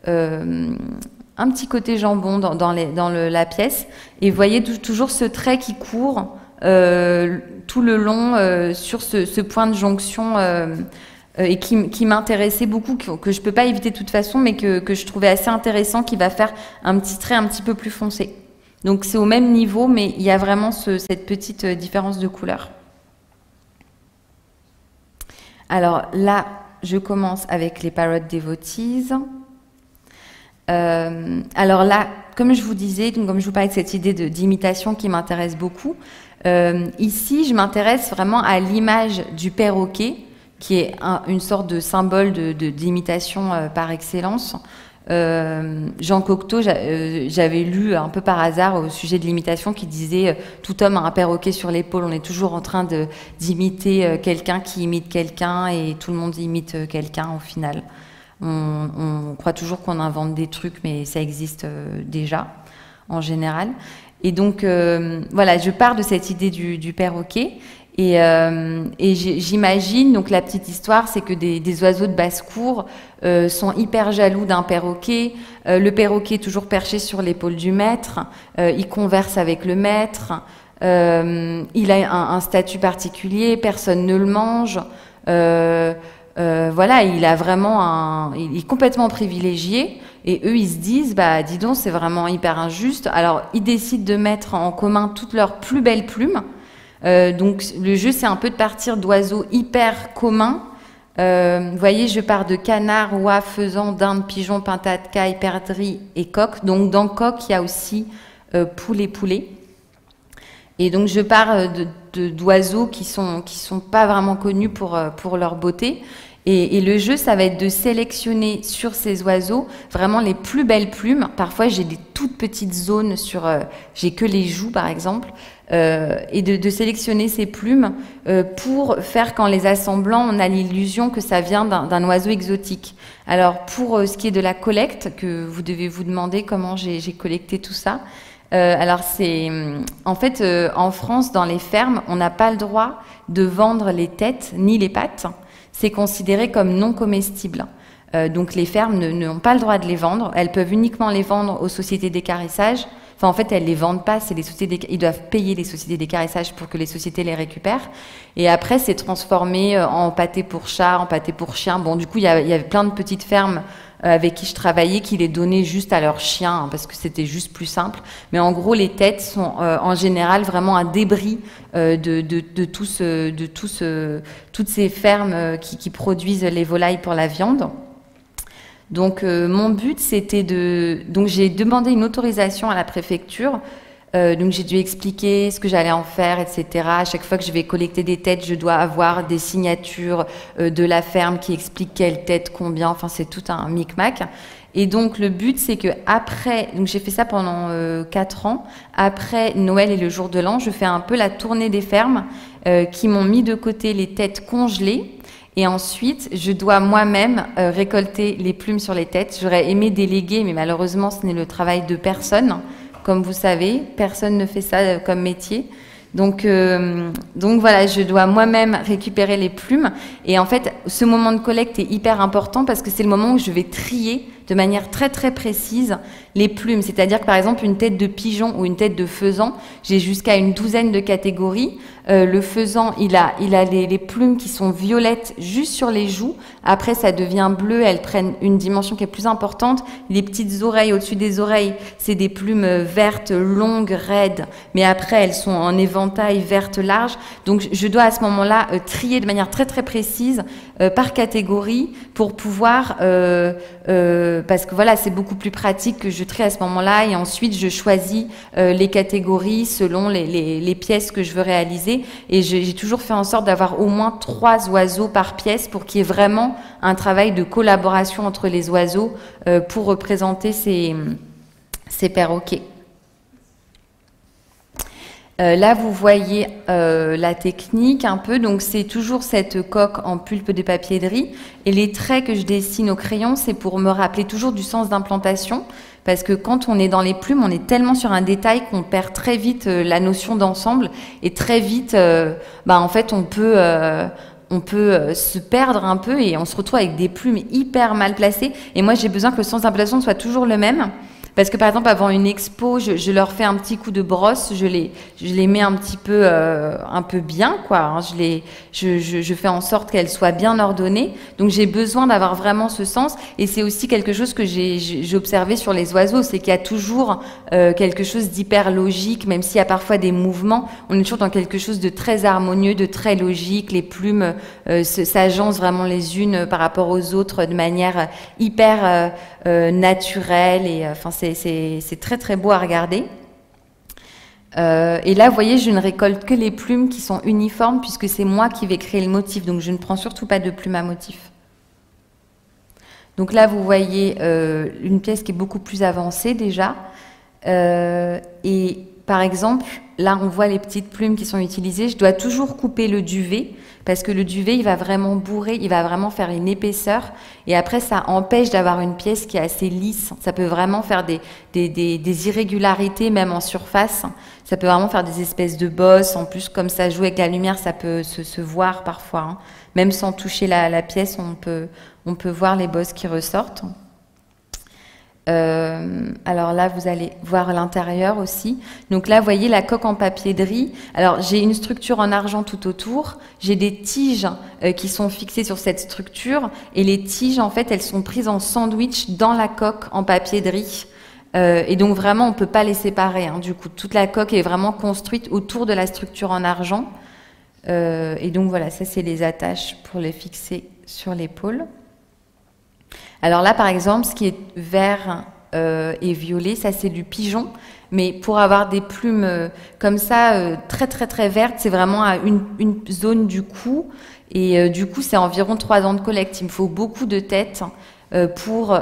Un petit côté jambon dans la pièce. Et vous voyez toujours ce trait qui court tout le long sur ce point de jonction et qui m'intéressait beaucoup, que je peux pas éviter de toute façon, mais que je trouvais assez intéressant, qui va faire un petit trait un petit peu plus foncé. Donc c'est au même niveau, mais il y a vraiment cette petite différence de couleur. Alors là, je commence avec les Parrot Devotees. Alors là, comme je vous disais, donc comme je vous parlais de cette idée d'imitation qui m'intéresse beaucoup, ici, je m'intéresse vraiment à l'image du perroquet, qui est une sorte de symbole d'imitation par excellence. Jean Cocteau, j'avais lu un peu par hasard au sujet de l'imitation qui disait tout homme a un perroquet sur l'épaule, on est toujours en train d'imiter quelqu'un qui imite quelqu'un et tout le monde imite quelqu'un au final. On croit toujours qu'on invente des trucs, mais ça existe déjà, en général. Et donc, voilà, je pars de cette idée du perroquet. Et j'imagine, donc la petite histoire, c'est que des oiseaux de basse-cour sont hyper jaloux d'un perroquet. Le perroquet est toujours perché sur l'épaule du maître. Il converse avec le maître. Il a un statut particulier, personne ne le mange. Voilà, il a vraiment il est complètement privilégié et eux ils se disent dis donc c'est vraiment hyper injuste. Alors ils décident de mettre en commun toutes leurs plus belles plumes. Donc le jeu c'est un peu de partir d'oiseaux hyper communs. Vous voyez, je pars de canard, oie, faisan, dinde, pigeon, pintade, caille, perdrix et coq. Donc dans coq il y a aussi poulet. Et donc je pars d'oiseaux qui sont pas vraiment connus pour leur beauté. Et le jeu, ça va être de sélectionner sur ces oiseaux vraiment les plus belles plumes. Parfois, j'ai des toutes petites zones j'ai que les joues, par exemple, et de sélectionner ces plumes pour faire qu'en les assemblant, on a l'illusion que ça vient d'un oiseau exotique. Alors, pour ce qui est de la collecte, que vous devez vous demander comment j'ai collecté tout ça. Alors en fait, en France, dans les fermes, on n'a pas le droit de vendre les têtes ni les pattes. C'est considéré comme non comestible. Donc les fermes n'ont pas le droit de les vendre. Elles peuvent uniquement les vendre aux sociétés d'équarrissage. Enfin, en fait, elles les vendent pas. C'est les sociétés ils doivent payer les sociétés d'équarrissage pour que les sociétés les récupèrent. Et après, c'est transformé en pâté pour chat, en pâté pour chien. Bon, du coup, il y avait plein de petites fermes avec qui je travaillais qui les donnaient juste à leurs chiens parce que c'était juste plus simple. Mais en gros, les têtes sont en général vraiment un débris toutes ces fermes qui produisent les volailles pour la viande. Donc mon but c'était donc j'ai demandé une autorisation à la préfecture. Donc j'ai dû expliquer ce que j'allais en faire, etc. À chaque fois que je vais collecter des têtes, je dois avoir des signatures de la ferme qui expliquent quelle tête, combien. Enfin, c'est tout un micmac. Et donc le but, c'est que après, donc j'ai fait ça pendant 4 ans. Après Noël et le jour de l'an, je fais un peu la tournée des fermes qui m'ont mis de côté les têtes congelées. Et ensuite, je dois moi-même récolter les plumes sur les têtes. J'aurais aimé déléguer, mais malheureusement, ce n'est le travail de personne. comme vous savez. Personne ne fait ça comme métier. Donc voilà, je dois moi-même récupérer les plumes. Et en fait, ce moment de collecte est hyper important parce que c'est le moment où je vais trier de manière très très précise les plumes. C'est-à-dire que par exemple, une tête de pigeon ou une tête de faisan, j'ai jusqu'à une douzaine de catégories. Le faisan, il a les plumes qui sont violettes juste sur les joues. Après, ça devient bleu, elles prennent une dimension qui est plus importante. Les petites oreilles au-dessus des oreilles, c'est des plumes vertes, longues, raides. Mais après, elles sont en éventail verte large. Donc, je dois à ce moment-là trier de manière très très précise par catégorie pour pouvoir... parce que voilà, c'est beaucoup plus pratique que je trie à ce moment-là et ensuite je choisis les catégories selon les pièces que je veux réaliser et j'ai toujours fait en sorte d'avoir au moins 3 oiseaux par pièce pour qu'il y ait vraiment un travail de collaboration entre les oiseaux pour représenter ces perroquets. Là, vous voyez la technique un peu. Donc, c'est toujours cette coque en pulpe de papier de riz. Et les traits que je dessine au crayon, c'est pour me rappeler toujours du sens d'implantation. Parce que quand on est dans les plumes, on est tellement sur un détail qu'on perd très vite la notion d'ensemble. Et très vite, en fait, on peut se perdre un peu et on se retrouve avec des plumes hyper mal placées. Et moi, j'ai besoin que le sens d'implantation soit toujours le même. Parce que par exemple, avant une expo, je leur fais un petit coup de brosse, je les mets un peu bien, quoi. Hein, je fais en sorte qu'elles soient bien ordonnées. Donc j'ai besoin d'avoir vraiment ce sens. Et c'est aussi quelque chose que j'ai observé sur les oiseaux, c'est qu'il y a toujours quelque chose d'hyper logique, même s'il y a parfois des mouvements. On est toujours dans quelque chose de très harmonieux, de très logique. Les plumes s'agencent vraiment les unes par rapport aux autres de manière hyper naturelle et enfin c'est très très beau à regarder. Et là, vous voyez, je ne récolte que les plumes qui sont uniformes puisque c'est moi qui vais créer le motif. Donc, je ne prends surtout pas de plumes à motif. Donc là, vous voyez une pièce qui est beaucoup plus avancée déjà. Et par exemple, là, on voit les petites plumes qui sont utilisées. Je dois toujours couper le duvet parce que le duvet, il va vraiment bourrer, il va vraiment faire une épaisseur. Et après, ça empêche d'avoir une pièce qui est assez lisse. Ça peut vraiment faire des irrégularités, même en surface. Ça peut vraiment faire des espèces de bosses. En plus, comme ça joue avec la lumière, ça peut se voir parfois. Hein. Même sans toucher la pièce, on peut voir les bosses qui ressortent. Alors là, vous allez voir l'intérieur aussi. Donc là, vous voyez la coque en papier de riz. Alors, j'ai une structure en argent tout autour. J'ai des tiges qui sont fixées sur cette structure. Et les tiges, en fait, elles sont prises en sandwich dans la coque en papier de riz. Et donc, vraiment, on ne peut pas les séparer. Hein. Du coup, toute la coque est vraiment construite autour de la structure en argent. Et donc, voilà, ça, c'est les attaches pour les fixer sur l'épaule. Alors là, par exemple, ce qui est vert et violet, ça c'est du pigeon. Mais pour avoir des plumes comme ça, très très très vertes, c'est vraiment à une zone du cou. Et du coup, c'est environ 3 ans de collecte. Il me faut beaucoup de têtes pour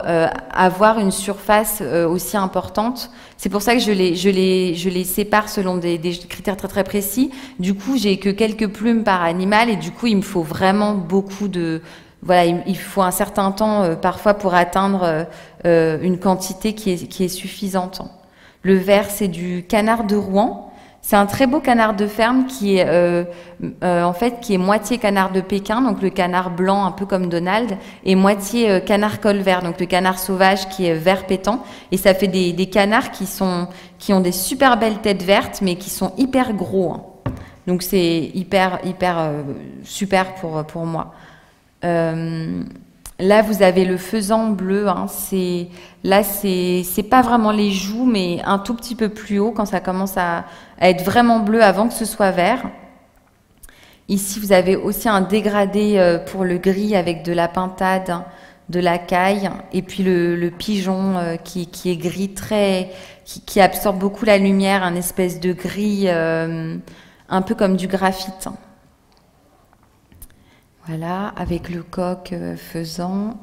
avoir une surface aussi importante. C'est pour ça que je les sépare selon des critères très très précis. Du coup, j'ai que quelques plumes par animal et du coup, il me faut vraiment beaucoup de... Voilà, il faut un certain temps parfois pour atteindre une quantité qui est suffisante. Le vert, c'est du canard de Rouen. C'est un très beau canard de ferme qui est en fait qui est moitié canard de Pékin, donc le canard blanc un peu comme Donald, et moitié canard colvert, donc le canard sauvage qui est vert pétant. Et ça fait des canards qui ont des super belles têtes vertes, mais qui sont hyper gros. Hein. Donc c'est hyper super pour moi. Là, vous avez le faisan bleu. Hein, c'est pas vraiment les joues, mais un tout petit peu plus haut quand ça commence à être vraiment bleu avant que ce soit vert. Ici, vous avez aussi un dégradé pour le gris avec de la pintade, de la caille, et puis le pigeon qui est gris qui absorbe beaucoup la lumière, un espèce de gris un peu comme du graphite. Voilà, avec le coq faisan.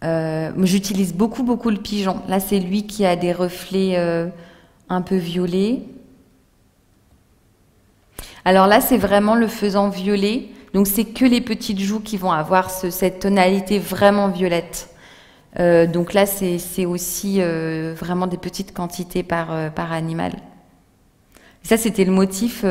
J'utilise beaucoup le pigeon. Là, c'est lui qui a des reflets un peu violets. Alors là, c'est vraiment le faisan violet. Donc, c'est que les petites joues qui vont avoir cette tonalité vraiment violette. Donc là, c'est aussi vraiment des petites quantités par animal. Et ça, c'était le motif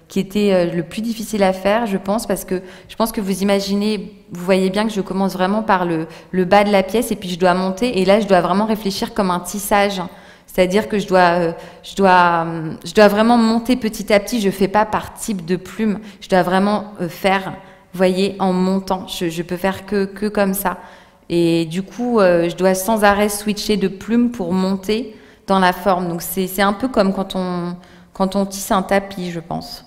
qui était le plus difficile à faire, je pense, parce que je pense que vous imaginez, vous voyez bien que je commence vraiment par le bas de la pièce et puis je dois monter. Et là, je dois vraiment réfléchir comme un tissage. C'est-à-dire que je dois vraiment monter petit à petit. Je fais pas par type de plume. Je dois vraiment faire, vous voyez, en montant. Je peux faire que comme ça. Et du coup, je dois sans arrêt switcher de plume pour monter dans la forme. Donc c'est un peu comme quand on tisse un tapis, je pense.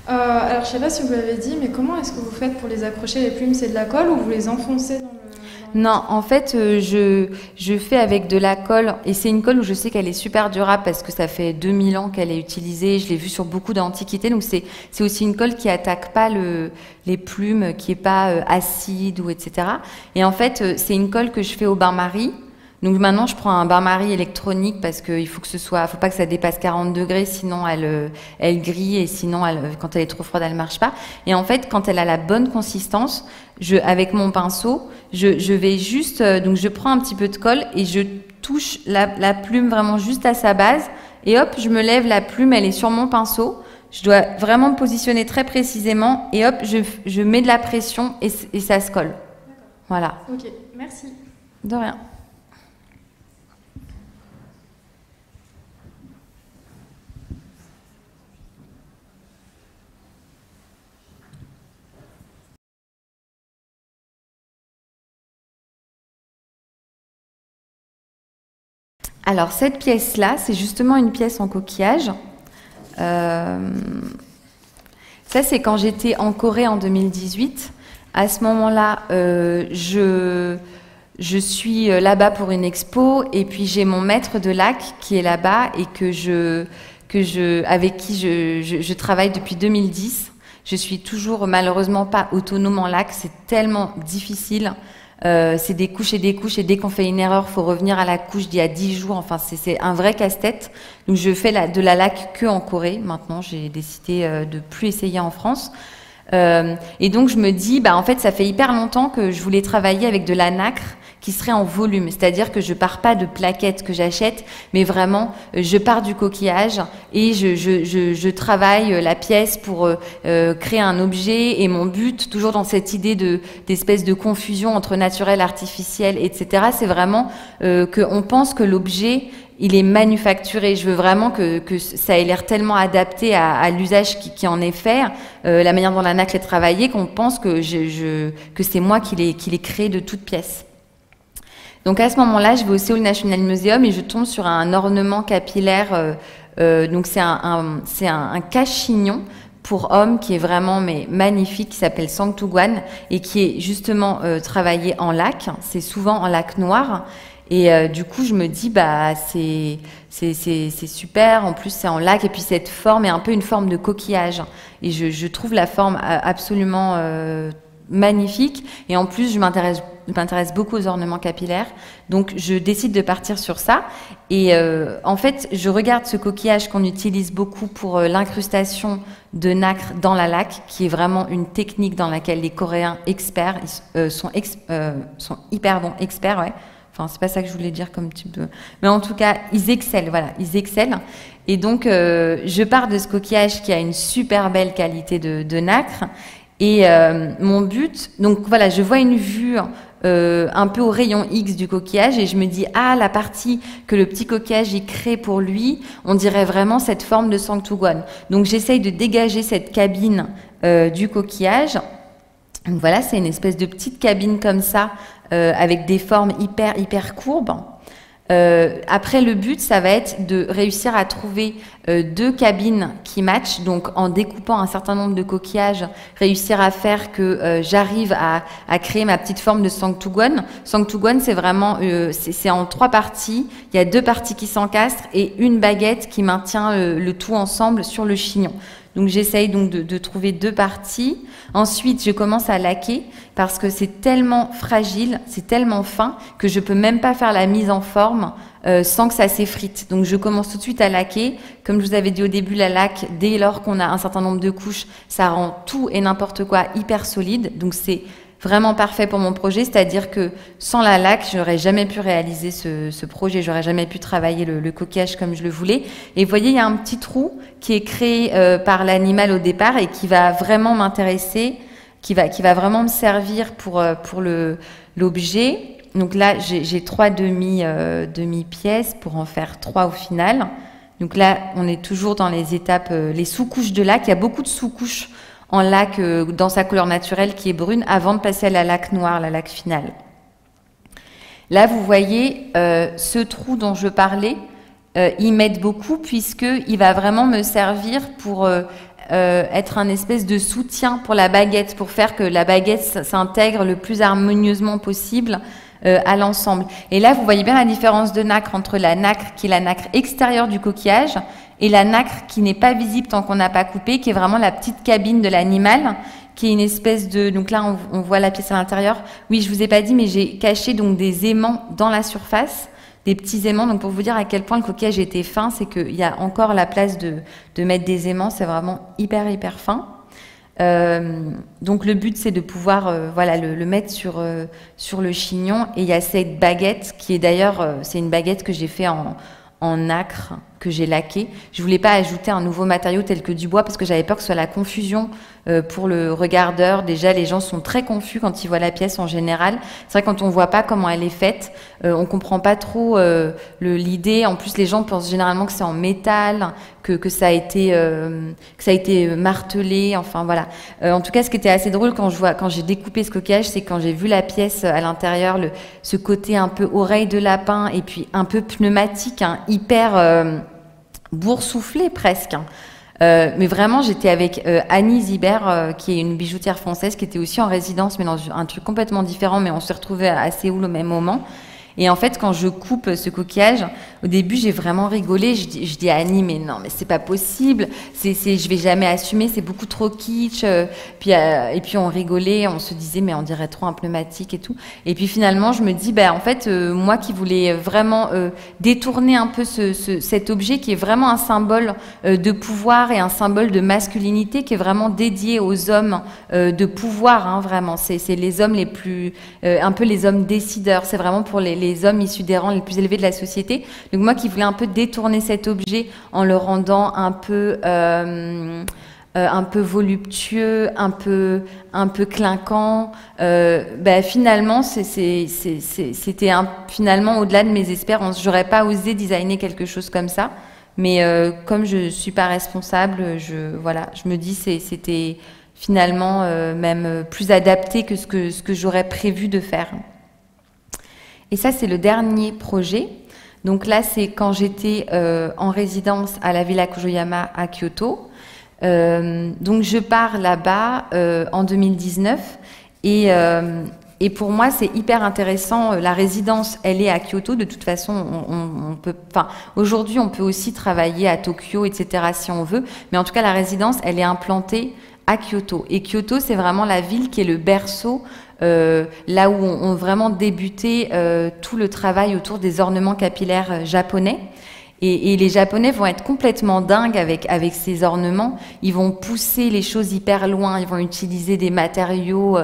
Alors, je sais pas si vous l'avez dit, mais comment est-ce que vous faites pour les accrocher les plumes? C'est de la colle ou vous les enfoncez dans le... Non, en fait, je fais avec de la colle, et c'est une colle où je sais qu'elle est super durable parce que ça fait 2000 ans qu'elle est utilisée. Je l'ai vue sur beaucoup d'antiquités, donc c'est aussi une colle qui attaque pas les plumes, qui est pas acide ou etc. Et en fait, c'est une colle que je fais au bain-marie. Donc maintenant, je prends un bain-marie électronique parce qu'il faut pas que ça dépasse 40 degrés, sinon elle grille et sinon quand elle est trop froide, elle marche pas. Et en fait, quand elle a la bonne consistance, avec mon pinceau, je vais juste, donc je prends un petit peu de colle et je touche la plume vraiment juste à sa base et hop, je me lève, la plume, elle est sur mon pinceau. Je dois vraiment me positionner très précisément et hop, je mets de la pression et ça se colle. Voilà. Ok, merci. De rien. Alors, cette pièce-là, c'est justement une pièce en coquillage. Ça, c'est quand j'étais en Corée en 2018. À ce moment-là, je suis là-bas pour une expo et puis j'ai mon maître de lac qui est là-bas et avec qui je travaille depuis 2010. Je suis toujours malheureusement pas autonome en lac, c'est tellement difficile. C'est des couches et des couches et dès qu'on fait une erreur, faut revenir à la couche d'il y a 10 jours. Enfin, c'est un vrai casse-tête. Donc, je fais de la laque que en Corée. Maintenant, j'ai décidé de plus essayer en France. Et donc, je me dis, en fait, ça fait hyper longtemps que je voulais travailler avec de la nacre qui serait en volume. C'est-à-dire que je pars pas de plaquettes que j'achète, mais vraiment, je pars du coquillage et je travaille la pièce pour créer un objet. Et mon but, toujours dans cette idée d'espèce de confusion entre naturel, artificiel, etc., c'est vraiment qu'on pense que l'objet, il est manufacturé. Je veux vraiment que ça ait l'air tellement adapté à l'usage qui en est fait, la manière dont la nacre est travaillée, qu'on pense que c'est moi qui l'ai créé de toute pièce. Donc à ce moment-là, je vais au Seoul National Museum et je tombe sur un ornement capillaire. Donc c'est un cache-chignon pour hommes qui est vraiment magnifique, qui s'appelle Sangtuguan et qui est justement travaillé en lac. C'est souvent en lac noir. Et du coup, je me dis, c'est super. En plus, c'est en lac et puis cette forme est un peu une forme de coquillage. Et je trouve la forme absolument magnifique. Et en plus, je m'intéresse beaucoup aux ornements capillaires. Donc, je décide de partir sur ça. Et en fait, je regarde ce coquillage qu'on utilise beaucoup pour l'incrustation de nacre dans la laque, qui est vraiment une technique dans laquelle les Coréens experts sont hyper bons experts, ouais. Enfin, c'est pas ça que je voulais dire comme type de... Mais en tout cas, ils excellent, voilà, ils excellent. Et donc, je pars de ce coquillage qui a une super belle qualité de nacre. Et mon but, donc voilà, je vois une vue un peu au rayon X du coquillage et je me dis, la partie que le petit coquillage y crée pour lui, on dirait vraiment cette forme de Sangtuguan. Donc j'essaye de dégager cette cabine du coquillage. Donc voilà, c'est une espèce de petite cabine comme ça, avec des formes hyper courbes. Après, le but, ça va être de réussir à trouver deux cabines qui matchent. Donc, en découpant un certain nombre de coquillages, réussir à faire que j'arrive à créer ma petite forme de Sangtuguan. Sangtuguan, c'est vraiment, c'est en 3 parties. Il y a 2 parties qui s'encastrent et une baguette qui maintient le tout ensemble sur le chignon. Donc j'essaye donc de trouver 2 parties. Ensuite, je commence à laquer parce que c'est tellement fragile, c'est tellement fin que je peux même pas faire la mise en forme sans que ça s'effrite. Donc je commence tout de suite à laquer. Comme je vous avais dit au début, la laque, dès lors qu'on a un certain nombre de couches, ça rend tout et n'importe quoi hyper solide. Donc c'est vraiment parfait pour mon projet, c'est-à-dire que sans la laque, je n'aurais jamais pu réaliser ce projet, j'aurais jamais pu travailler le coquillage comme je le voulais. Et vous voyez, il y a un petit trou qui est créé par l'animal au départ et qui va vraiment m'intéresser, qui va vraiment me servir pour l'objet. Donc là, j'ai 3 demi-pièces pour en faire 3 au final. Donc là, on est toujours dans les étapes, les sous-couches de laque. Il y a beaucoup de sous-couches en laque dans sa couleur naturelle qui est brune avant de passer à la laque noire, la laque finale. Là, vous voyez ce trou dont je parlais, il m'aide beaucoup puisqu'il va vraiment me servir pour être un espèce de soutien pour la baguette, pour faire que la baguette s'intègre le plus harmonieusement possible à l'ensemble. Et là, vous voyez bien la différence de nacre entre la nacre qui est la nacre extérieure du coquillage et la nacre qui n'est pas visible tant qu'on n'a pas coupé, qui est vraiment la petite cabine de l'animal, qui est une espèce de... Donc là, on voit la pièce à l'intérieur. Oui, je vous ai pas dit, mais j'ai caché donc des aimants dans la surface, des petits aimants. Donc pour vous dire à quel point le coquillage était fin, c'est qu'il y a encore la place de mettre des aimants. C'est vraiment hyper, hyper fin. Donc le but c'est de pouvoir voilà, le mettre sur le chignon. Et il y a cette baguette qui est d'ailleurs, c'est une baguette que j'ai fait en nacre, que j'ai laqué. Je voulais pas ajouter un nouveau matériau tel que du bois parce que j'avais peur que ce soit la confusion pour le regardeur. Déjà, les gens sont très confus quand ils voient la pièce en général. C'est vrai quand on voit pas comment elle est faite, on comprend pas trop l'idée. En plus, les gens pensent généralement que c'est en métal, que ça a été martelé. Enfin voilà. En tout cas, ce qui était assez drôle quand j'ai découpé ce coquillage, c'est quand j'ai vu la pièce à l'intérieur, ce côté un peu oreille de lapin et puis un peu pneumatique, hein, hyper boursouflé presque. Hein. Mais vraiment, j'étais avec Annie Zibert, qui est une bijoutière française, qui était aussi en résidence, mais dans un truc complètement différent, mais on s'est retrouvés à Séoul au même moment. Et en fait, quand je coupe ce coquillage, au début, j'ai vraiment rigolé. Je dis à Annie, mais non, mais c'est pas possible. Je vais jamais assumer. C'est beaucoup trop kitsch. Et puis on rigolait. On se disait, mais on dirait trop un pneumatique et tout. Et puis finalement, je me dis, en fait, moi qui voulais vraiment détourner un peu cet objet qui est vraiment un symbole de pouvoir et un symbole de masculinité qui est vraiment dédié aux hommes de pouvoir, hein, vraiment. C'est les hommes les plus, un peu les hommes décideurs. C'est vraiment pour les hommes issus des rangs les plus élevés de la société. Donc moi qui voulais un peu détourner cet objet en le rendant un peu voluptueux, un peu clinquant, finalement c'était finalement au-delà de mes espérances. J'aurais pas osé designer quelque chose comme ça, mais comme je suis pas responsable, je me dis c'était finalement même plus adapté que ce que j'aurais prévu de faire. Et ça, c'est le dernier projet. Donc là, c'est quand j'étais en résidence à la Villa Kojoyama à Kyoto. Donc je pars là-bas en 2019. Et pour moi, c'est hyper intéressant. La résidence, elle est à Kyoto. De toute façon, aujourd'hui, on peut aussi travailler à Tokyo, etc., si on veut. Mais en tout cas, la résidence, elle est implantée à Kyoto. Et Kyoto, c'est vraiment la ville qui est le berceau là où on vraiment débuté tout le travail autour des ornements capillaires japonais. Et les Japonais vont être complètement dingues avec ces ornements. Ils vont pousser les choses hyper loin. Ils vont utiliser des matériaux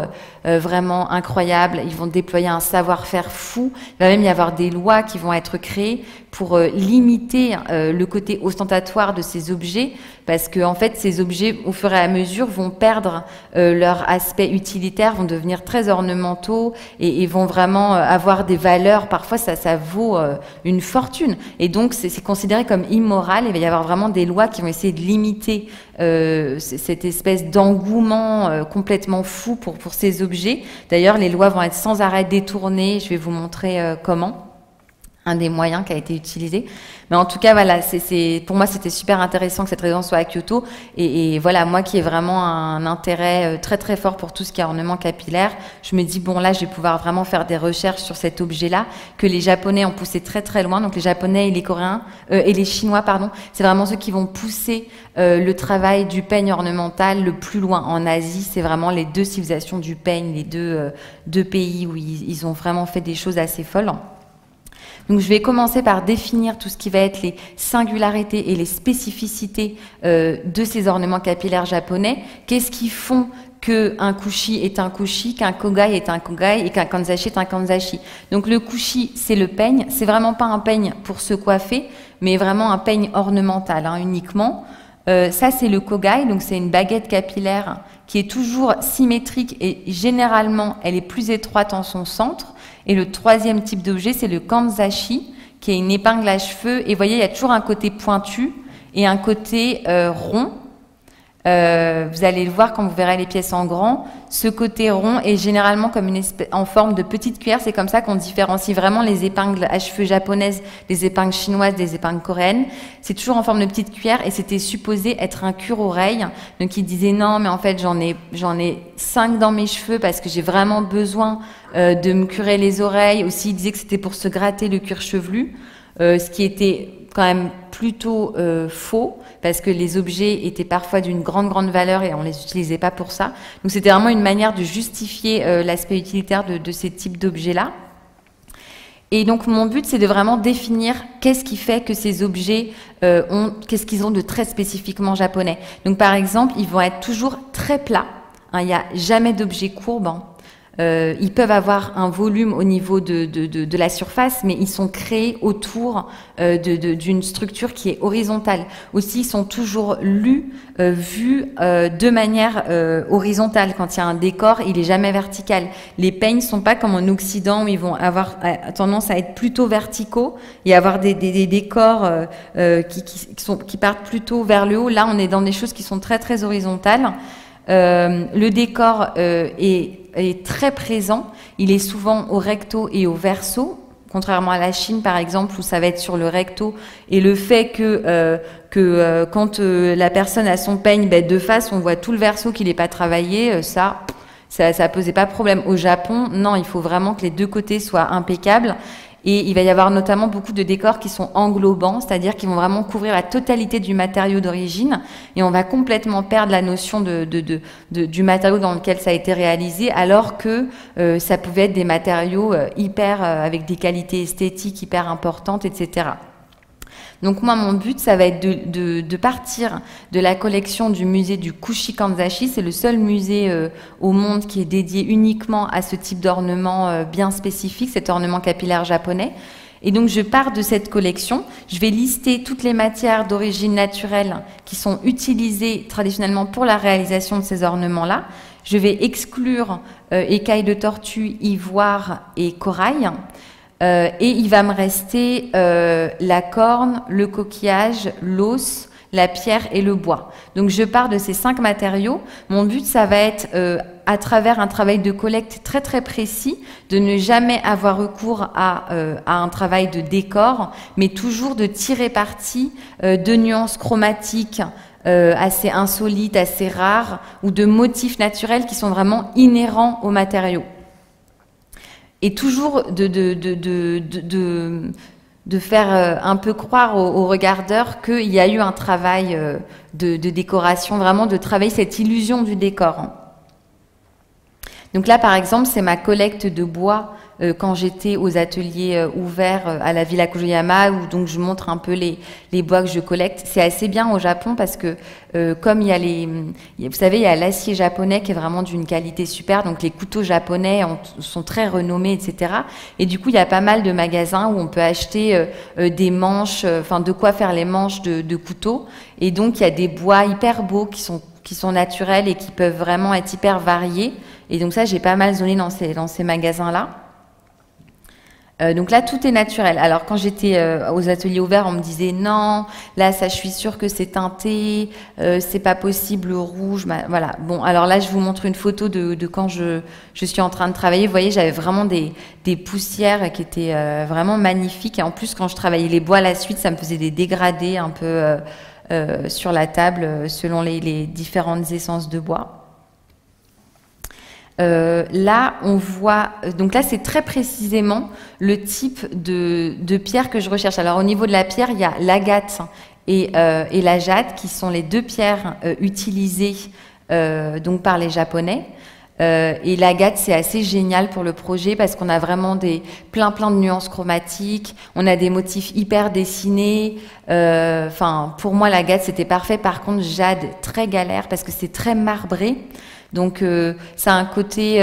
vraiment incroyables. Ils vont déployer un savoir-faire fou. Il va même y avoir des lois qui vont être créées pour limiter le côté ostentatoire de ces objets, parce que en fait, ces objets, au fur et à mesure, vont perdre leur aspect utilitaire, vont devenir très ornementaux et vont vraiment avoir des valeurs. Parfois, ça vaut une fortune. Et donc, c'est considéré comme immoral. Il va y avoir vraiment des lois qui vont essayer de limiter cette espèce d'engouement complètement fou pour ces objets. D'ailleurs, les lois vont être sans arrêt détournées. Je vais vous montrer comment. Un des moyens qui a été utilisé. Mais en tout cas, voilà, pour moi, c'était super intéressant que cette résidence soit à Kyoto. Et voilà, moi qui ai vraiment un intérêt très très fort pour tout ce qui est ornement capillaire, je me dis, bon là, je vais pouvoir vraiment faire des recherches sur cet objet-là, que les Japonais ont poussé très très loin. Donc les Japonais et les Coréens, et les Chinois, pardon, c'est vraiment ceux qui vont pousser le travail du peigne ornemental le plus loin. En Asie, c'est vraiment les deux civilisations du peigne, les deux pays où ils ont vraiment fait des choses assez folles. Donc je vais commencer par définir tout ce qui va être les singularités et les spécificités de ces ornements capillaires japonais. Qu'est-ce qu'ils font qu'un kushi est un kushi, qu'un kogai est un kogai et qu'un kanzashi est un kanzashi. Donc le kushi, c'est le peigne. C'est vraiment pas un peigne pour se coiffer, mais vraiment un peigne ornemental uniquement. Ça, c'est le kogai, donc c'est une baguette capillaire qui est toujours symétrique et généralement, elle est plus étroite en son centre. Et le troisième type d'objet, c'est le kanzashi, qui est une épingle à cheveux. Et vous voyez, il y a toujours un côté pointu et un côté rond. Vous allez le voir quand vous verrez les pièces en grand. Ce côté rond est généralement comme en forme de petite cuillère. C'est comme ça qu'on différencie vraiment les épingles à cheveux japonaises, des épingles chinoises, des épingles coréennes. C'est toujours en forme de petite cuillère et c'était supposé être un cure-oreille. Donc il disait non, mais en fait j'en ai 5 dans mes cheveux parce que j'ai vraiment besoin de me curer les oreilles. Aussi il disait que c'était pour se gratter le cuir chevelu, ce qui était quand même plutôt faux, parce que les objets étaient parfois d'une grande valeur et on les utilisait pas pour ça. Donc c'était vraiment une manière de justifier l'aspect utilitaire de ces types d'objets-là. Et donc mon but, c'est de vraiment définir qu'est-ce qui fait que ces objets qu'est-ce qu'ils ont de très spécifiquement japonais. Donc par exemple, ils vont être toujours très plats. Il n'y a jamais d'objets courbes. Ils peuvent avoir un volume au niveau de la surface, mais ils sont créés autour d'une structure qui est horizontale. Aussi, ils sont toujours vus de manière horizontale. Quand il y a un décor, il est jamais vertical. Les peignes ne sont pas comme en Occident où ils vont avoir tendance à être plutôt verticaux et avoir des décors qui partent plutôt vers le haut. Là, on est dans des choses qui sont très horizontales. Le décor est très présent. Il est souvent au recto et au verso, contrairement à la Chine par exemple où ça va être sur le recto. Et le fait que quand la personne a son peigne de face, on voit tout le verso qui n'est pas travaillé, ça posait pas de problème. Au Japon, non, il faut vraiment que les deux côtés soient impeccables. Et il va y avoir notamment beaucoup de décors qui sont englobants, c'est-à-dire qui vont vraiment couvrir la totalité du matériau d'origine. Et on va complètement perdre la notion du matériau dans lequel ça a été réalisé, alors que ça pouvait être des matériaux avec des qualités esthétiques hyper importantes, etc. Donc moi, mon but, ça va être de partir de la collection du musée du Kushi Kanzashi. C'est le seul musée au monde qui est dédié uniquement à ce type d'ornement bien spécifique, cet ornement capillaire japonais. Et donc, je pars de cette collection. Je vais lister toutes les matières d'origine naturelle qui sont utilisées traditionnellement pour la réalisation de ces ornements-là. Je vais exclure écailles de tortue, ivoire et corail. Et il va me rester la corne, le coquillage, l'os, la pierre et le bois. Donc je pars de ces 5 matériaux. Mon but, ça va être, à travers un travail de collecte très précis, de ne jamais avoir recours à un travail de décor, mais toujours de tirer parti de nuances chromatiques assez insolites, assez rares, ou de motifs naturels qui sont vraiment inhérents aux matériaux. Et toujours de faire un peu croire aux regardeurs qu'il y a eu un travail de décoration, vraiment de travailler cette illusion du décor. Donc là, par exemple, c'est ma collecte de bois quand j'étais aux ateliers ouverts à la Villa Kojoyama, où donc je montre un peu les bois que je collecte. C'est assez bien au Japon parce que comme il y a vous savez, il y a l'acier japonais qui est vraiment d'une qualité super, donc les couteaux japonais sont très renommés, etc. Et du coup, il y a pas mal de magasins où on peut acheter des manches, de quoi faire les manches de couteaux. Et donc, il y a des bois hyper beaux qui sont naturels et qui peuvent vraiment être hyper variés. Et donc ça, j'ai pas mal zoné dans ces magasins-là. Donc là, tout est naturel. Alors, quand j'étais aux ateliers ouverts, on me disait non, là, ça, je suis sûre que c'est teinté, c'est pas possible, rouge, voilà. Bon, alors là, je vous montre une photo de quand je suis en train de travailler. Vous voyez, j'avais vraiment des poussières qui étaient vraiment magnifiques. Et en plus, quand je travaillais les bois à la suite, ça me faisait des dégradés un peu sur la table selon les différentes essences de bois. Là, on voit, donc là, c'est très précisément le type de pierre que je recherche. Alors, au niveau de la pierre, il y a l'agate et la jade, qui sont les 2 pierres utilisées donc par les Japonais. Et l'agate, c'est assez génial pour le projet parce qu'on a vraiment plein de nuances chromatiques, on a des motifs hyper dessinés. Pour moi, l'agate, c'était parfait. Par contre, jade, très galère parce que c'est très marbré. Donc ça a un côté,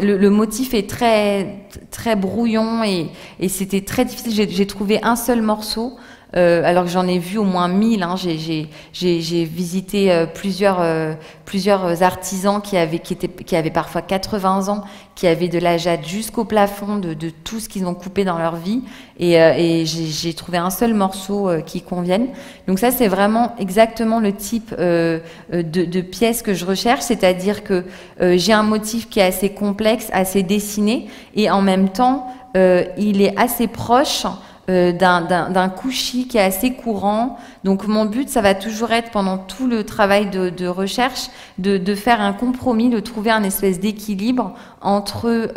le motif est très brouillon et c'était très difficile. J'ai trouvé un seul morceau. Alors que j'en ai vu au moins 1000. Hein. J'ai visité plusieurs artisans qui avaient parfois 80 ans, qui avaient de la jade jusqu'au plafond de tout ce qu'ils ont coupé dans leur vie. Et j'ai trouvé un seul morceau qui convienne. Donc ça, c'est vraiment exactement le type de pièce que je recherche. C'est-à-dire que j'ai un motif qui est assez complexe, assez dessiné, et en même temps, il est assez proche d'un couchi qui est assez courant. Donc mon but, ça va toujours être, pendant tout le travail de recherche, de faire un compromis, de trouver un espèce d'équilibre entre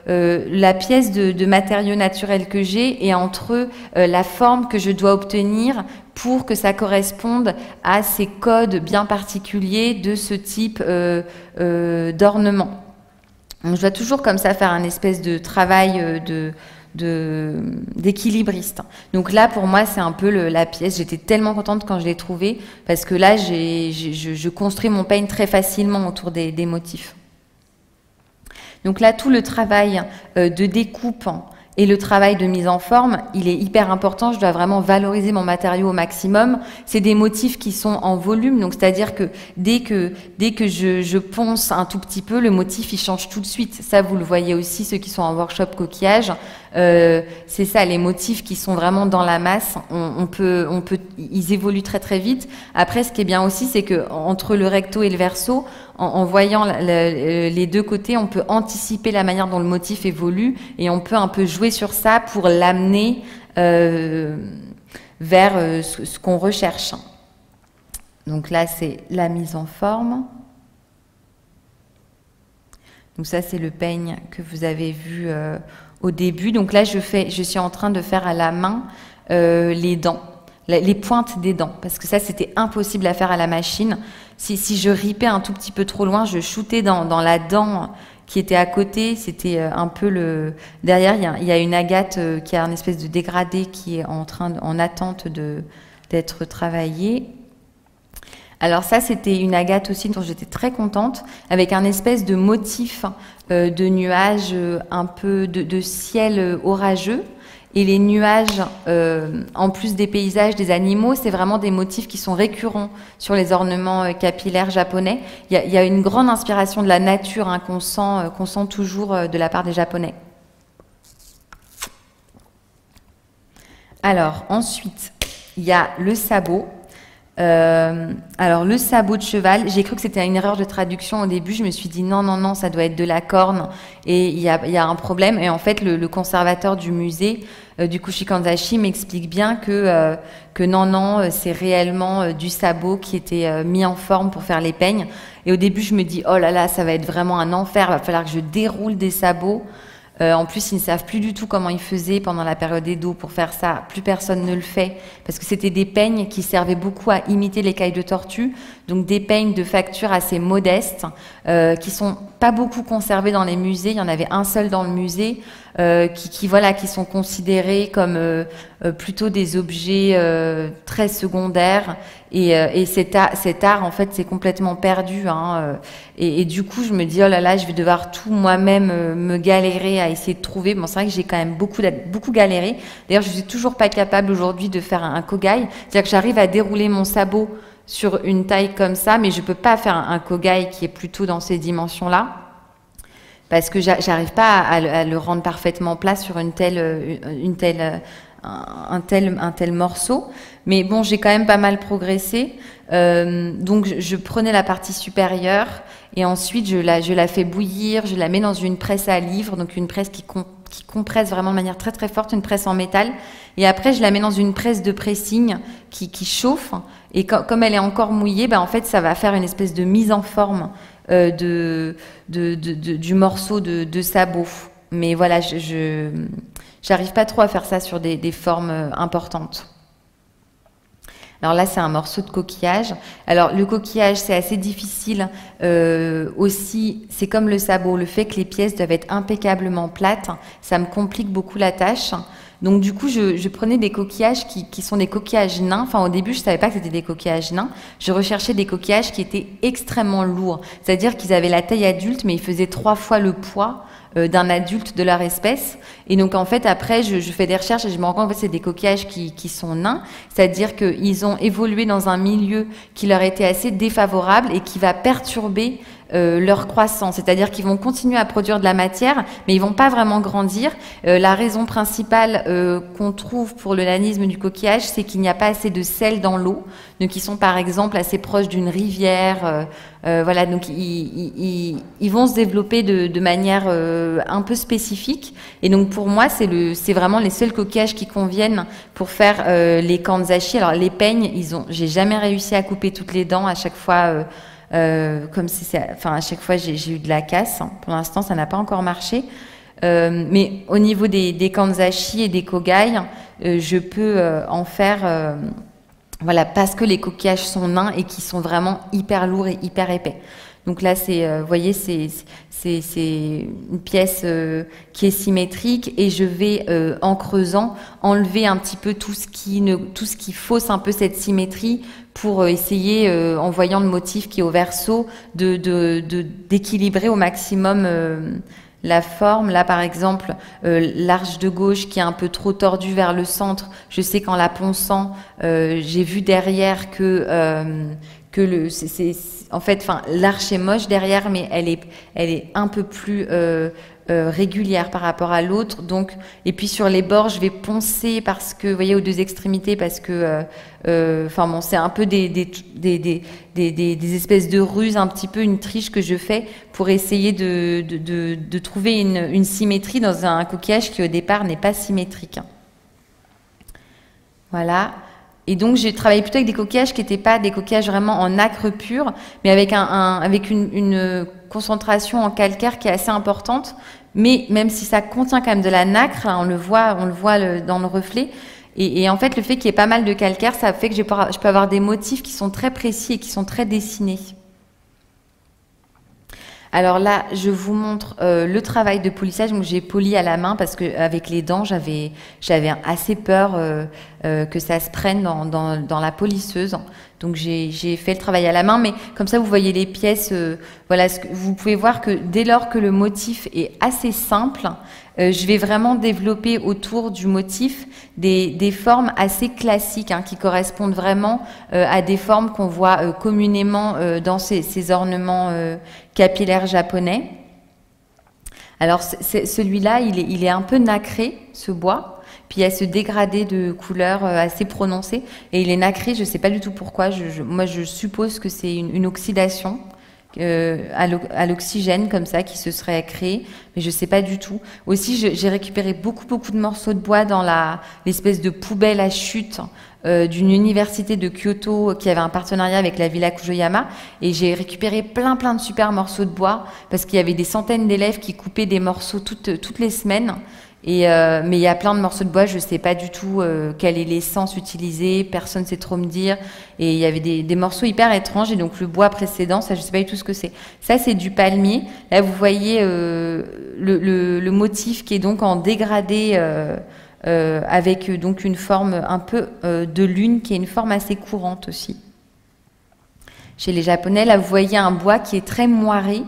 la pièce de matériaux naturels que j'ai et entre la forme que je dois obtenir pour que ça corresponde à ces codes bien particuliers de ce type d'ornement. Donc je dois toujours comme ça faire un espèce de travail d'équilibriste. Donc là, pour moi, c'est un peu la pièce. J'étais tellement contente quand je l'ai trouvée, parce que là, je construis mon pain très facilement autour des motifs. Donc là, tout le travail de découpe et le travail de mise en forme, il est hyper important. Je dois vraiment valoriser mon matériau au maximum. C'est des motifs qui sont en volume, donc c'est-à-dire que dès que je ponce un tout petit peu, le motif il change tout de suite. Ça, vous le voyez aussi, ceux qui sont en workshop coquillage. C'est ça, les motifs qui sont vraiment dans la masse, ils évoluent très très vite. Après, ce qui est bien aussi, c'est que entre le recto et le verso, en voyant les deux côtés, on peut anticiper la manière dont le motif évolue et on peut un peu jouer sur ça pour l'amener vers ce qu'on recherche. Donc là, c'est la mise en forme. Donc ça, c'est le peigne que vous avez vu au début. Donc là, je suis en train de faire à la main les dents, les pointes des dents, parce que ça, c'était impossible à faire à la machine. Si je ripais un tout petit peu trop loin, je shootais dans la dent qui était à côté. C'était un peu derrière, il y a une agate qui a une espèce de dégradé qui est en attente d'être travaillée. Alors ça, c'était une agate aussi dont j'étais très contente, avec un espèce de motif de nuages, un peu de ciel orageux. Et les nuages, en plus des paysages, des animaux, c'est vraiment des motifs qui sont récurrents sur les ornements capillaires japonais. Il y a une grande inspiration de la nature hein, qu'on sent toujours de la part des Japonais. Alors, ensuite, il y a le sabot. Alors le sabot de cheval, j'ai cru que c'était une erreur de traduction au début. Je me suis dit non, ça doit être de la corne et il y a un problème. Et en fait, le conservateur du musée du Kushikanzashi m'explique bien que non, c'est réellement du sabot qui était mis en forme pour faire les peignes. Et au début, je me dis oh là là, ça va être vraiment un enfer. Il va falloir que je déroule des sabots. En plus, ils ne savent plus du tout comment ils faisaient pendant la période Edo pour faire ça. Plus personne ne le fait parce que c'était des peignes qui servaient beaucoup à imiter l'écaille de tortue. Donc des peignes de facture assez modestes qui sont pas beaucoup conservés dans les musées. Il y en avait un seul dans le musée qui sont considérés comme plutôt des objets très secondaires. Et cet art, en fait, c'est complètement perdu. Hein, et du coup, je me dis, oh là là, je vais devoir tout moi-même me galérer à essayer de trouver. Bon, c'est vrai que j'ai quand même beaucoup galéré. D'ailleurs, je suis toujours pas capable aujourd'hui de faire un kogai. C'est-à-dire que j'arrive à dérouler mon sabot sur une taille comme ça, mais je peux pas faire un kogai qui est plutôt dans ces dimensions-là. Parce que j'arrive pas à le rendre parfaitement plat sur un tel morceau. Mais bon, j'ai quand même pas mal progressé. Donc, je prenais la partie supérieure et ensuite, je la fais bouillir. Je la mets dans une presse à livre, donc une presse qui compresse vraiment de manière très très forte, une presse en métal. Et après, je la mets dans une presse de pressing qui chauffe. Et comme elle est encore mouillée, en fait, ça va faire une espèce de mise en forme du morceau de sabot. Mais voilà, j'arrive pas trop à faire ça sur des formes importantes. Alors là, c'est un morceau de coquillage. Alors le coquillage, c'est assez difficile aussi. C'est comme le sabot, le fait que les pièces doivent être impeccablement plates, ça me complique beaucoup la tâche. Donc du coup, je prenais des coquillages qui sont des coquillages nains. Enfin, au début, je savais pas que c'était des coquillages nains. Je recherchais des coquillages qui étaient extrêmement lourds. C'est-à-dire qu'ils avaient la taille adulte, mais ils faisaient 3 fois le poids d'un adulte de leur espèce. Et donc, en fait, après, je fais des recherches et je me rends compte que c'est des coquillages qui sont nains. C'est-à-dire qu'ils ont évolué dans un milieu qui leur était assez défavorable et qui va perturber leur croissance, c'est-à-dire qu'ils vont continuer à produire de la matière, mais ils vont pas vraiment grandir. La raison principale qu'on trouve pour le nanisme du coquillage, c'est qu'il n'y a pas assez de sel dans l'eau, donc ils sont par exemple assez proches d'une rivière, voilà, donc ils vont se développer de manière un peu spécifique. Et donc pour moi, c'est vraiment les seuls coquillages qui conviennent pour faire les kanzashi. Alors les peignes, j'ai jamais réussi à couper toutes les dents à chaque fois. Enfin, à chaque fois, j'ai eu de la casse. Pour l'instant, ça n'a pas encore marché. Mais au niveau des kanzashi et des kogai, je peux en faire, voilà, parce que les coquillages sont nains et qui sont vraiment hyper lourds et hyper épais. Donc là, vous voyez, c'est une pièce qui est symétrique et je vais, en creusant, enlever un petit peu tout ce qui fausse un peu cette symétrie pour essayer, en voyant le motif qui est au verso, d'équilibrer au maximum la forme. Là, par exemple, l'arche de gauche qui est un peu trop tordue vers le centre, je sais qu'en la ponçant, j'ai vu derrière que en fait, enfin, l'arche est moche derrière, mais elle est un peu plus régulière par rapport à l'autre. Donc, et puis sur les bords, je vais poncer parce que, vous voyez, aux 2 extrémités, parce que, enfin bon, c'est un peu des espèces de ruses, un petit peu une triche que je fais pour essayer de trouver une symétrie dans un coquillage qui au départ n'est pas symétrique. Voilà. Et donc, j'ai travaillé plutôt avec des coquillages qui n'étaient pas des coquillages vraiment en nacre pur, mais avec une concentration en calcaire qui est assez importante. Mais même si ça contient quand même de la nacre, on le voit dans le reflet. Et en fait, le fait qu'il y ait pas mal de calcaire, ça fait que je peux avoir des motifs qui sont très précis et qui sont très dessinés. Alors là, je vous montre le travail de polissage. Donc j'ai poli à la main parce que avec les dents, j'avais assez peur que ça se prenne dans la polisseuse. Donc j'ai fait le travail à la main, mais comme ça vous voyez les pièces. Voilà, vous pouvez voir que dès lors que le motif est assez simple, je vais vraiment développer autour du motif des formes assez classiques, qui correspondent vraiment à des formes qu'on voit communément dans ces ornements capillaires japonais. Alors celui-là, il est un peu nacré, ce bois. Puis il y a ce dégradé de couleur assez prononcé. Et il est nacré, je ne sais pas du tout pourquoi. Moi, je suppose que c'est une oxydation à l'oxygène comme ça qui se serait créée. Mais je ne sais pas du tout. Aussi, j'ai récupéré beaucoup de morceaux de bois dans l'espèce de poubelle à chute d'une université de Kyoto qui avait un partenariat avec la Villa Kujoyama. Et j'ai récupéré plein de super morceaux de bois parce qu'il y avait des centaines d'élèves qui coupaient des morceaux toutes les semaines. Mais il y a plein de morceaux de bois, je ne sais pas du tout quelle est l'essence utilisée, personne ne sait trop me dire. Et il y avait des morceaux hyper étranges. Et donc le bois précédent, ça je ne sais pas du tout ce que c'est. Ça c'est du palmier. Là vous voyez le motif qui est donc en dégradé avec donc une forme un peu de lune qui est une forme assez courante aussi. Chez les Japonais, là vous voyez un bois qui est très moiré.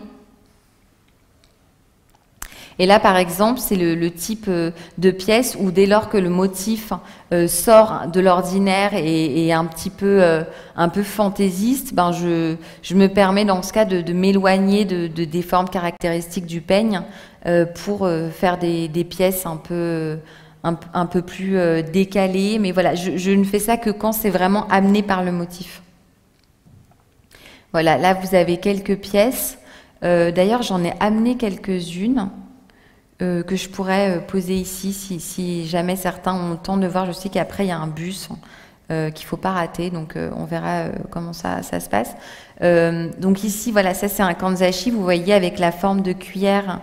Et là, par exemple, c'est le type de pièce où dès lors que le motif sort de l'ordinaire et un petit peu fantaisiste, ben je me permets dans ce cas de m'éloigner des formes caractéristiques du peigne pour faire des pièces un peu plus décalées. Mais voilà, je ne fais ça que quand c'est vraiment amené par le motif. Voilà, là vous avez quelques pièces. D'ailleurs, j'en ai amené quelques-unes. Que je pourrais poser ici si jamais certains ont le temps de voir. Je sais qu'après il y a un bus qu'il ne faut pas rater, donc on verra comment ça se passe. Donc ici, voilà, ça c'est un kanzashi, vous voyez, avec la forme de cuillère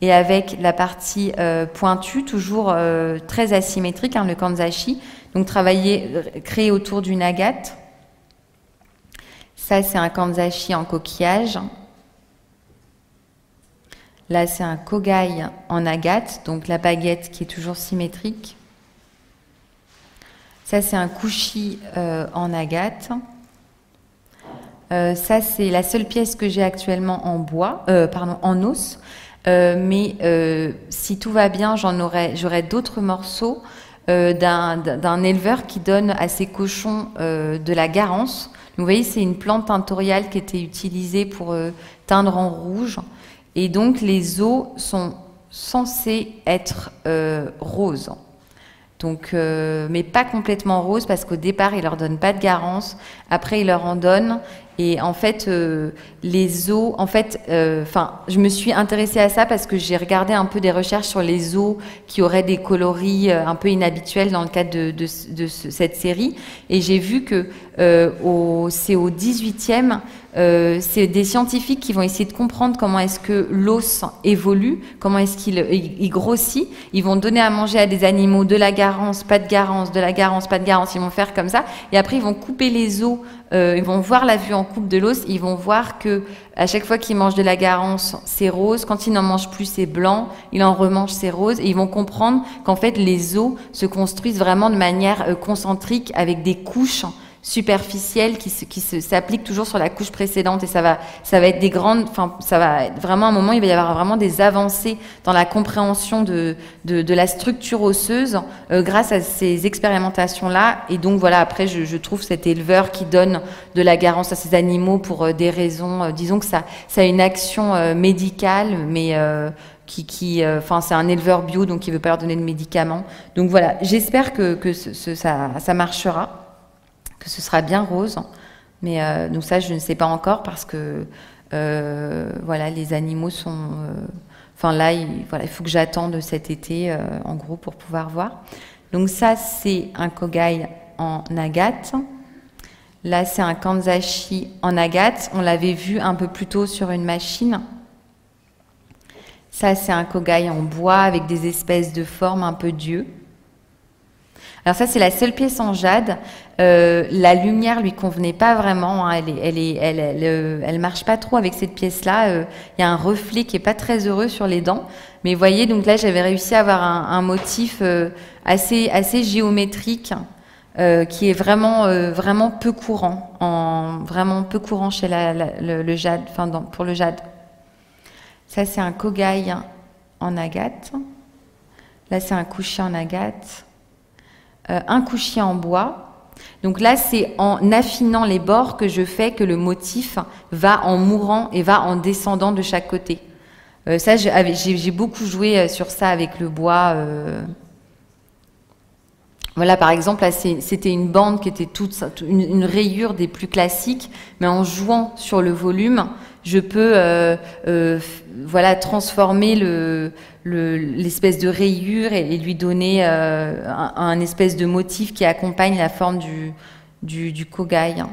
et avec la partie pointue, toujours très asymétrique, le kanzashi. Donc créé autour d'une agate. Ça c'est un kanzashi en coquillage. Là, c'est un kogai en agate, donc la baguette qui est toujours symétrique. Ça, c'est un couchis en agate. Ça, c'est la seule pièce que j'ai actuellement en bois, en os. Mais si tout va bien, j'aurai d'autres morceaux d'un éleveur qui donne à ses cochons de la garance. Donc, vous voyez, c'est une plante tinctoriale qui était utilisée pour teindre en rouge. Et donc, les os sont censés être roses. Donc, mais pas complètement roses parce qu'au départ, ils leur donnent pas de garance. Après, ils leur en donnent. Et en fait, les os, je me suis intéressée à ça parce que j'ai regardé un peu des recherches sur les os qui auraient des coloris un peu inhabituels dans le cadre de cette série. Et j'ai vu que c'est au 18e, c'est des scientifiques qui vont essayer de comprendre comment est-ce que l'os évolue, comment est-ce qu'il grossit. Ils vont donner à manger à des animaux de la garance, pas de garance, de la garance, pas de garance. Ils vont faire comme ça. Et après, ils vont couper les os. Ils vont voir la vue en coupe de l'os. Ils vont voir que à chaque fois qu'ils mangent de la garance, c'est rose. Quand ils n'en mangent plus, c'est blanc. Ils en remangent, c'est rose. Et ils vont comprendre qu'en fait, les os se construisent vraiment de manière concentrique avec des couches superficielles qui s'appliquent toujours sur la couche précédente. Et ça va être des grandes, ça va être vraiment un moment, il va y avoir vraiment des avancées dans la compréhension de la structure osseuse grâce à ces expérimentations-là. Et donc voilà, après, je trouve cet éleveur qui donne de la garance à ces animaux pour des raisons, disons que ça a une action médicale, mais c'est un éleveur bio, donc il veut pas leur donner de médicaments. Donc voilà, j'espère que ça marchera, que ce sera bien rose, mais donc ça je ne sais pas encore parce que voilà, les animaux sont il faut que j'attende cet été en gros pour pouvoir voir. Donc ça c'est un kogai en agate, là c'est un kanzashi en agate, on l'avait vu un peu plus tôt sur une machine. Ça c'est un kogai en bois avec des espèces de formes un peu d'yeux. Alors ça, c'est la seule pièce en jade. La lumière lui convenait pas vraiment. Hein. Elle marche pas trop avec cette pièce-là. Il y a un reflet qui est pas très heureux sur les dents. Mais vous voyez, donc là, j'avais réussi à avoir un motif assez géométrique qui est vraiment peu courant, vraiment peu courant chez le jade, pour le jade. Ça, c'est un kogai en agate. Là, c'est un couchis en agate. Un couchis en bois. Donc là, c'est en affinant les bords que je fais que le motif va en mourant et va en descendant de chaque côté. Ça, j'ai beaucoup joué sur ça avec le bois. Voilà, par exemple, là, c'était une bande qui était une rayure des plus classiques, mais en jouant sur le volume, je peux transformer l'espèce de rayure et lui donner un espèce de motif qui accompagne la forme du kogai.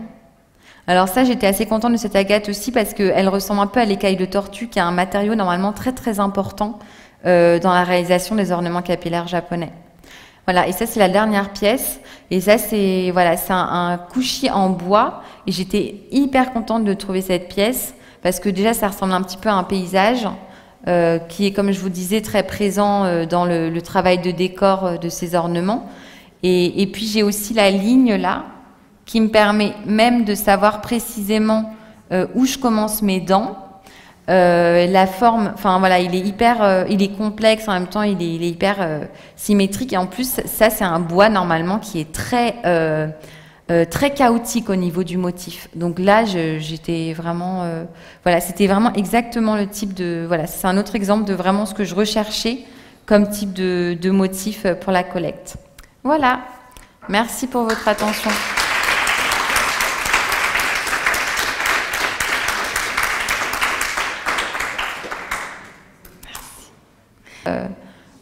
Alors ça, j'étais assez contente de cette agate aussi parce qu'elle ressemble un peu à l'écaille de tortue, qui est un matériau normalement très très important dans la réalisation des ornements capillaires japonais. Voilà, et ça c'est la dernière pièce. Et ça c'est un couchis en bois. Et j'étais hyper contente de trouver cette pièce parce que déjà ça ressemble un petit peu à un paysage qui est, comme je vous disais, très présent dans le travail de décor de ces ornements. Et puis j'ai aussi la ligne là qui me permet même de savoir précisément où je commence mes dents. La forme, il est complexe, en même temps il est hyper symétrique, et en plus ça c'est un bois normalement qui est très chaotique au niveau du motif. Donc là j'étais vraiment c'était vraiment exactement le type de c'est un autre exemple de vraiment ce que je recherchais comme type de motif pour la collecte. Voilà, merci pour votre attention.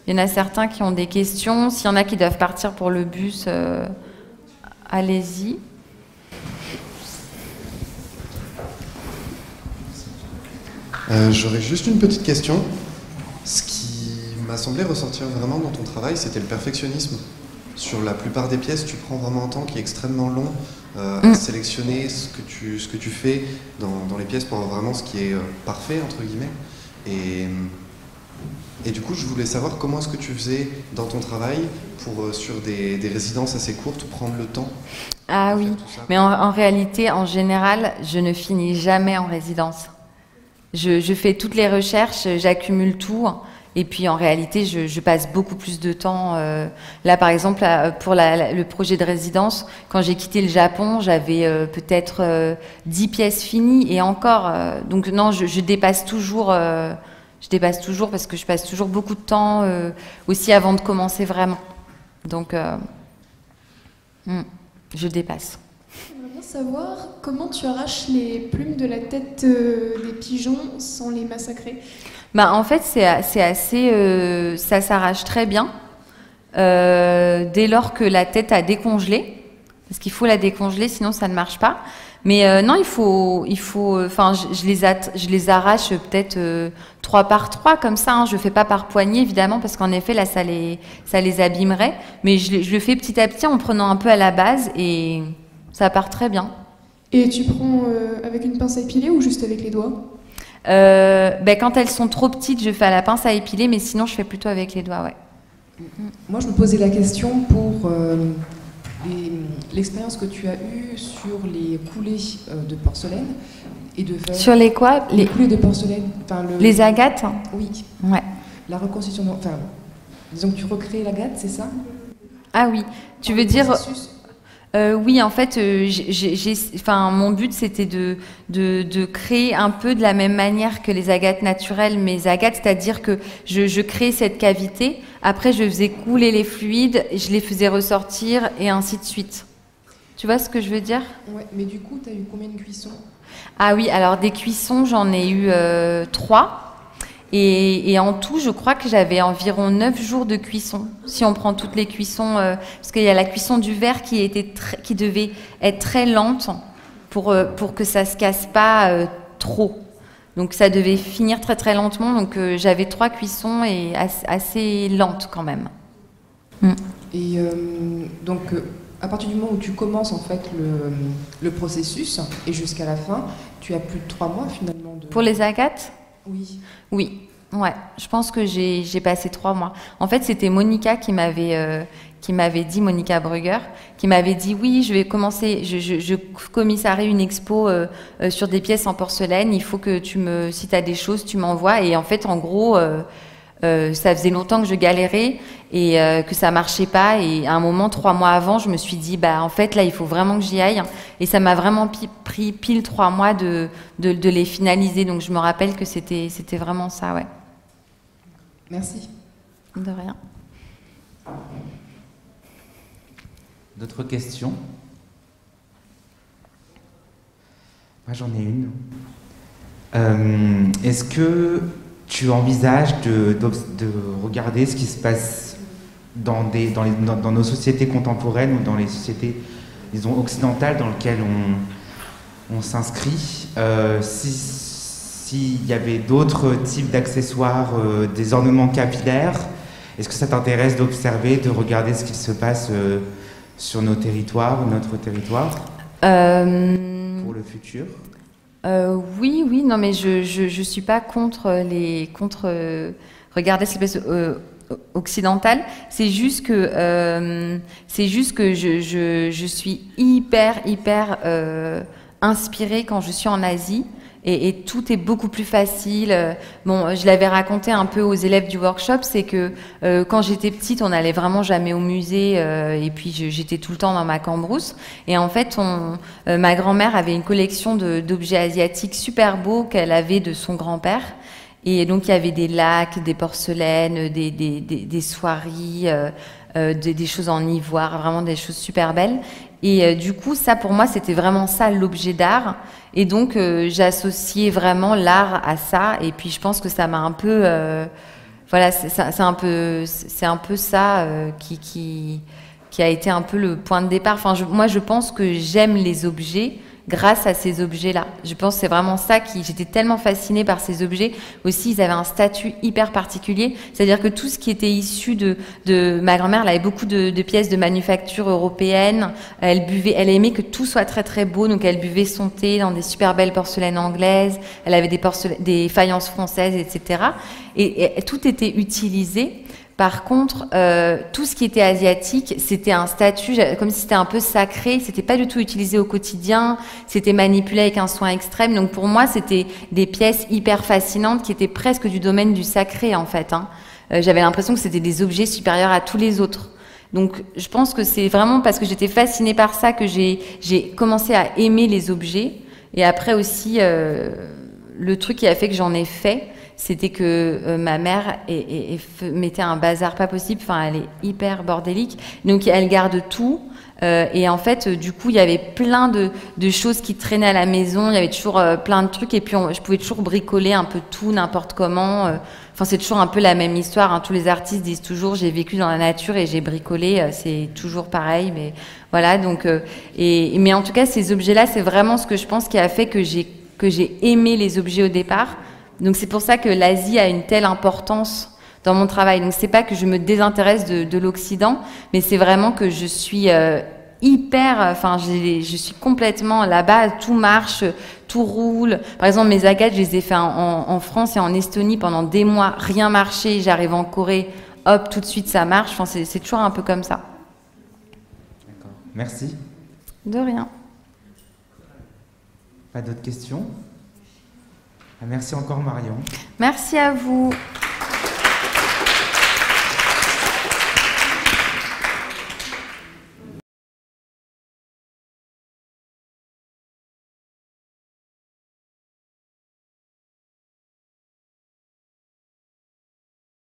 Il y en a certains qui ont des questions. S'il y en a qui doivent partir pour le bus, allez-y. J'aurais juste une petite question. Ce qui m'a semblé ressortir vraiment dans ton travail, c'était le perfectionnisme. Sur la plupart des pièces, tu prends vraiment un temps qui est extrêmement long à sélectionner ce que tu fais dans les pièces pour avoir vraiment ce qui est parfait, entre guillemets. Et Et du coup, je voulais savoir comment est-ce que tu faisais dans ton travail pour, sur des résidences assez courtes, prendre le temps. Ah oui, mais en réalité, en général, je ne finis jamais en résidence. Je fais toutes les recherches, j'accumule tout, et puis en réalité, je passe beaucoup plus de temps. Là, par exemple, pour le projet de résidence, quand j'ai quitté le Japon, j'avais peut-être 10 pièces finies, et encore. Donc non, je dépasse toujours. Je dépasse toujours parce que je passe toujours beaucoup de temps aussi avant de commencer vraiment. Donc, je dépasse. J'aimerais bien savoir comment tu arraches les plumes de la tête des pigeons sans les massacrer. Bah, en fait, c'est assez, ça s'arrache très bien dès lors que la tête a décongelé, parce qu'il faut la décongeler, sinon ça ne marche pas. Mais non, il faut, enfin, je les arrache peut-être 3 par 3 comme ça. Hein. Je fais pas par poignée évidemment parce qu'en effet là, ça les abîmerait. Mais je le fais petit à petit en prenant un peu à la base et ça part très bien. Et tu prends avec une pince à épiler ou juste avec les doigts? Ben, quand elles sont trop petites, je fais à la pince à épiler, mais sinon je fais plutôt avec les doigts, ouais. Moi, je me posais la question pour l'expérience que tu as eue sur les coulées de porcelaine et de verre. Sur les quoi? Les coulées de porcelaine. Enfin, les agates? Oui. Ouais. La reconstitution. Enfin, disons que tu recrées l'agate, c'est ça? Ah oui. Tu veux dire. Oui, en fait, enfin, mon but c'était de créer un peu de la même manière que les agates naturelles, mes agates, c'est-à-dire que je crée cette cavité, après je faisais couler les fluides, je les faisais ressortir et ainsi de suite. Tu vois ce que je veux dire? Ouais, mais du coup, tu as eu combien de cuissons? Ah oui, alors des cuissons, j'en ai eu 3. Et en tout, je crois que j'avais environ 9 jours de cuisson, si on prend toutes les cuissons, parce qu'il y a la cuisson du verre qui devait être très lente pour que ça se casse pas trop. Donc ça devait finir très très lentement, donc j'avais 3 cuissons et assez lentes quand même. Et donc, à partir du moment où tu commences en fait le processus et jusqu'à la fin, tu as plus de 3 mois finalement de... Pour les agates? Oui. Oui, ouais. Je pense que j'ai passé 3 mois. En fait, c'était Monica qui m'avait dit, Monica Brugger, qui m'avait dit oui, je vais commencer, je commissarierai une expo sur des pièces en porcelaine. Il faut que si tu as des choses, tu m'envoies. Et en fait, en gros, ça faisait longtemps que je galérais et que ça marchait pas. Et à un moment, 3 mois avant, je me suis dit, bah en fait là, il faut vraiment que j'y aille. Et ça m'a vraiment pris pile 3 mois de les finaliser. Donc je me rappelle que c'était vraiment ça, ouais. Merci. De rien. D'autres questions? Moi, j'en ai une. Est-ce que tu envisages de regarder ce qui se passe dans nos sociétés contemporaines ou dans les sociétés, disons, occidentales dans lesquelles on s'inscrit, s'il y avait d'autres types d'accessoires, des ornements capillaires? Est-ce que ça t'intéresse d'observer, de regarder ce qui se passe sur nos territoires ou notre territoire pour le futur? Oui, non, mais je suis pas contre regarder cette espèce occidentale. C'est juste que je suis hyper inspirée quand je suis en Asie. Et tout est beaucoup plus facile. Bon, je l'avais raconté un peu aux élèves du workshop, c'est que quand j'étais petite, on n'allait vraiment jamais au musée, et puis j'étais tout le temps dans ma cambrousse. Et en fait, ma grand-mère avait une collection d'objets asiatiques super beaux qu'elle avait de son grand-père. Et donc, il y avait des lacs, des porcelaines, des soieries, des choses en ivoire, vraiment des choses super belles. Et du coup, ça, pour moi, c'était vraiment ça, l'objet d'art. Et donc, j'associais vraiment l'art à ça. Et puis, je pense que ça m'a un peu... voilà, c'est un peu ça qui a été un peu le point de départ. Enfin, moi, je pense que j'aime les objets grâce à ces objets-là. Je pense que c'est vraiment ça j'étais tellement fascinée par ces objets. Aussi, ils avaient un statut hyper particulier, c'est-à-dire que tout ce qui était issu de ma grand-mère, elle avait beaucoup de pièces de manufacture européenne. Elle aimait que tout soit très très beau, donc elle buvait son thé dans des super belles porcelaines anglaises. Elle avait des faïences françaises, etc. Et tout était utilisé. Par contre, tout ce qui était asiatique, c'était un statut, comme si c'était un peu sacré, c'était pas du tout utilisé au quotidien, c'était manipulé avec un soin extrême. Donc pour moi, c'était des pièces hyper fascinantes qui étaient presque du domaine du sacré, en fait. J'avais l'impression que c'était des objets supérieurs à tous les autres. Donc je pense que c'est vraiment parce que j'étais fascinée par ça que j'ai commencé à aimer les objets. Et après aussi, le truc qui a fait que j'en ai fait, c'était que ma mère mettait un bazar pas possible. Enfin, elle est hyper bordélique. Donc, elle garde tout. Et en fait, du coup, il y avait plein de choses qui traînaient à la maison. Il y avait toujours plein de trucs. Et puis, je pouvais toujours bricoler un peu tout, n'importe comment. Enfin, c'est toujours un peu la même histoire. Tous les artistes disent toujours, j'ai vécu dans la nature et j'ai bricolé. C'est toujours pareil. Mais voilà. Donc, mais en tout cas, ces objets-là, c'est vraiment ce que je pense qui a fait que j'ai aimé les objets au départ. Donc c'est pour ça que l'Asie a une telle importance dans mon travail. Donc c'est pas que je me désintéresse de l'Occident, mais c'est vraiment que je suis je suis complètement là-bas, tout marche, tout roule. Par exemple, mes agates, je les ai fait en France et en Estonie pendant des mois, rien marchait. J'arrive en Corée, hop, tout de suite ça marche. Enfin, c'est toujours un peu comme ça. D'accord. Merci. De rien. Pas d'autres questions? Merci encore Marion. Merci à vous.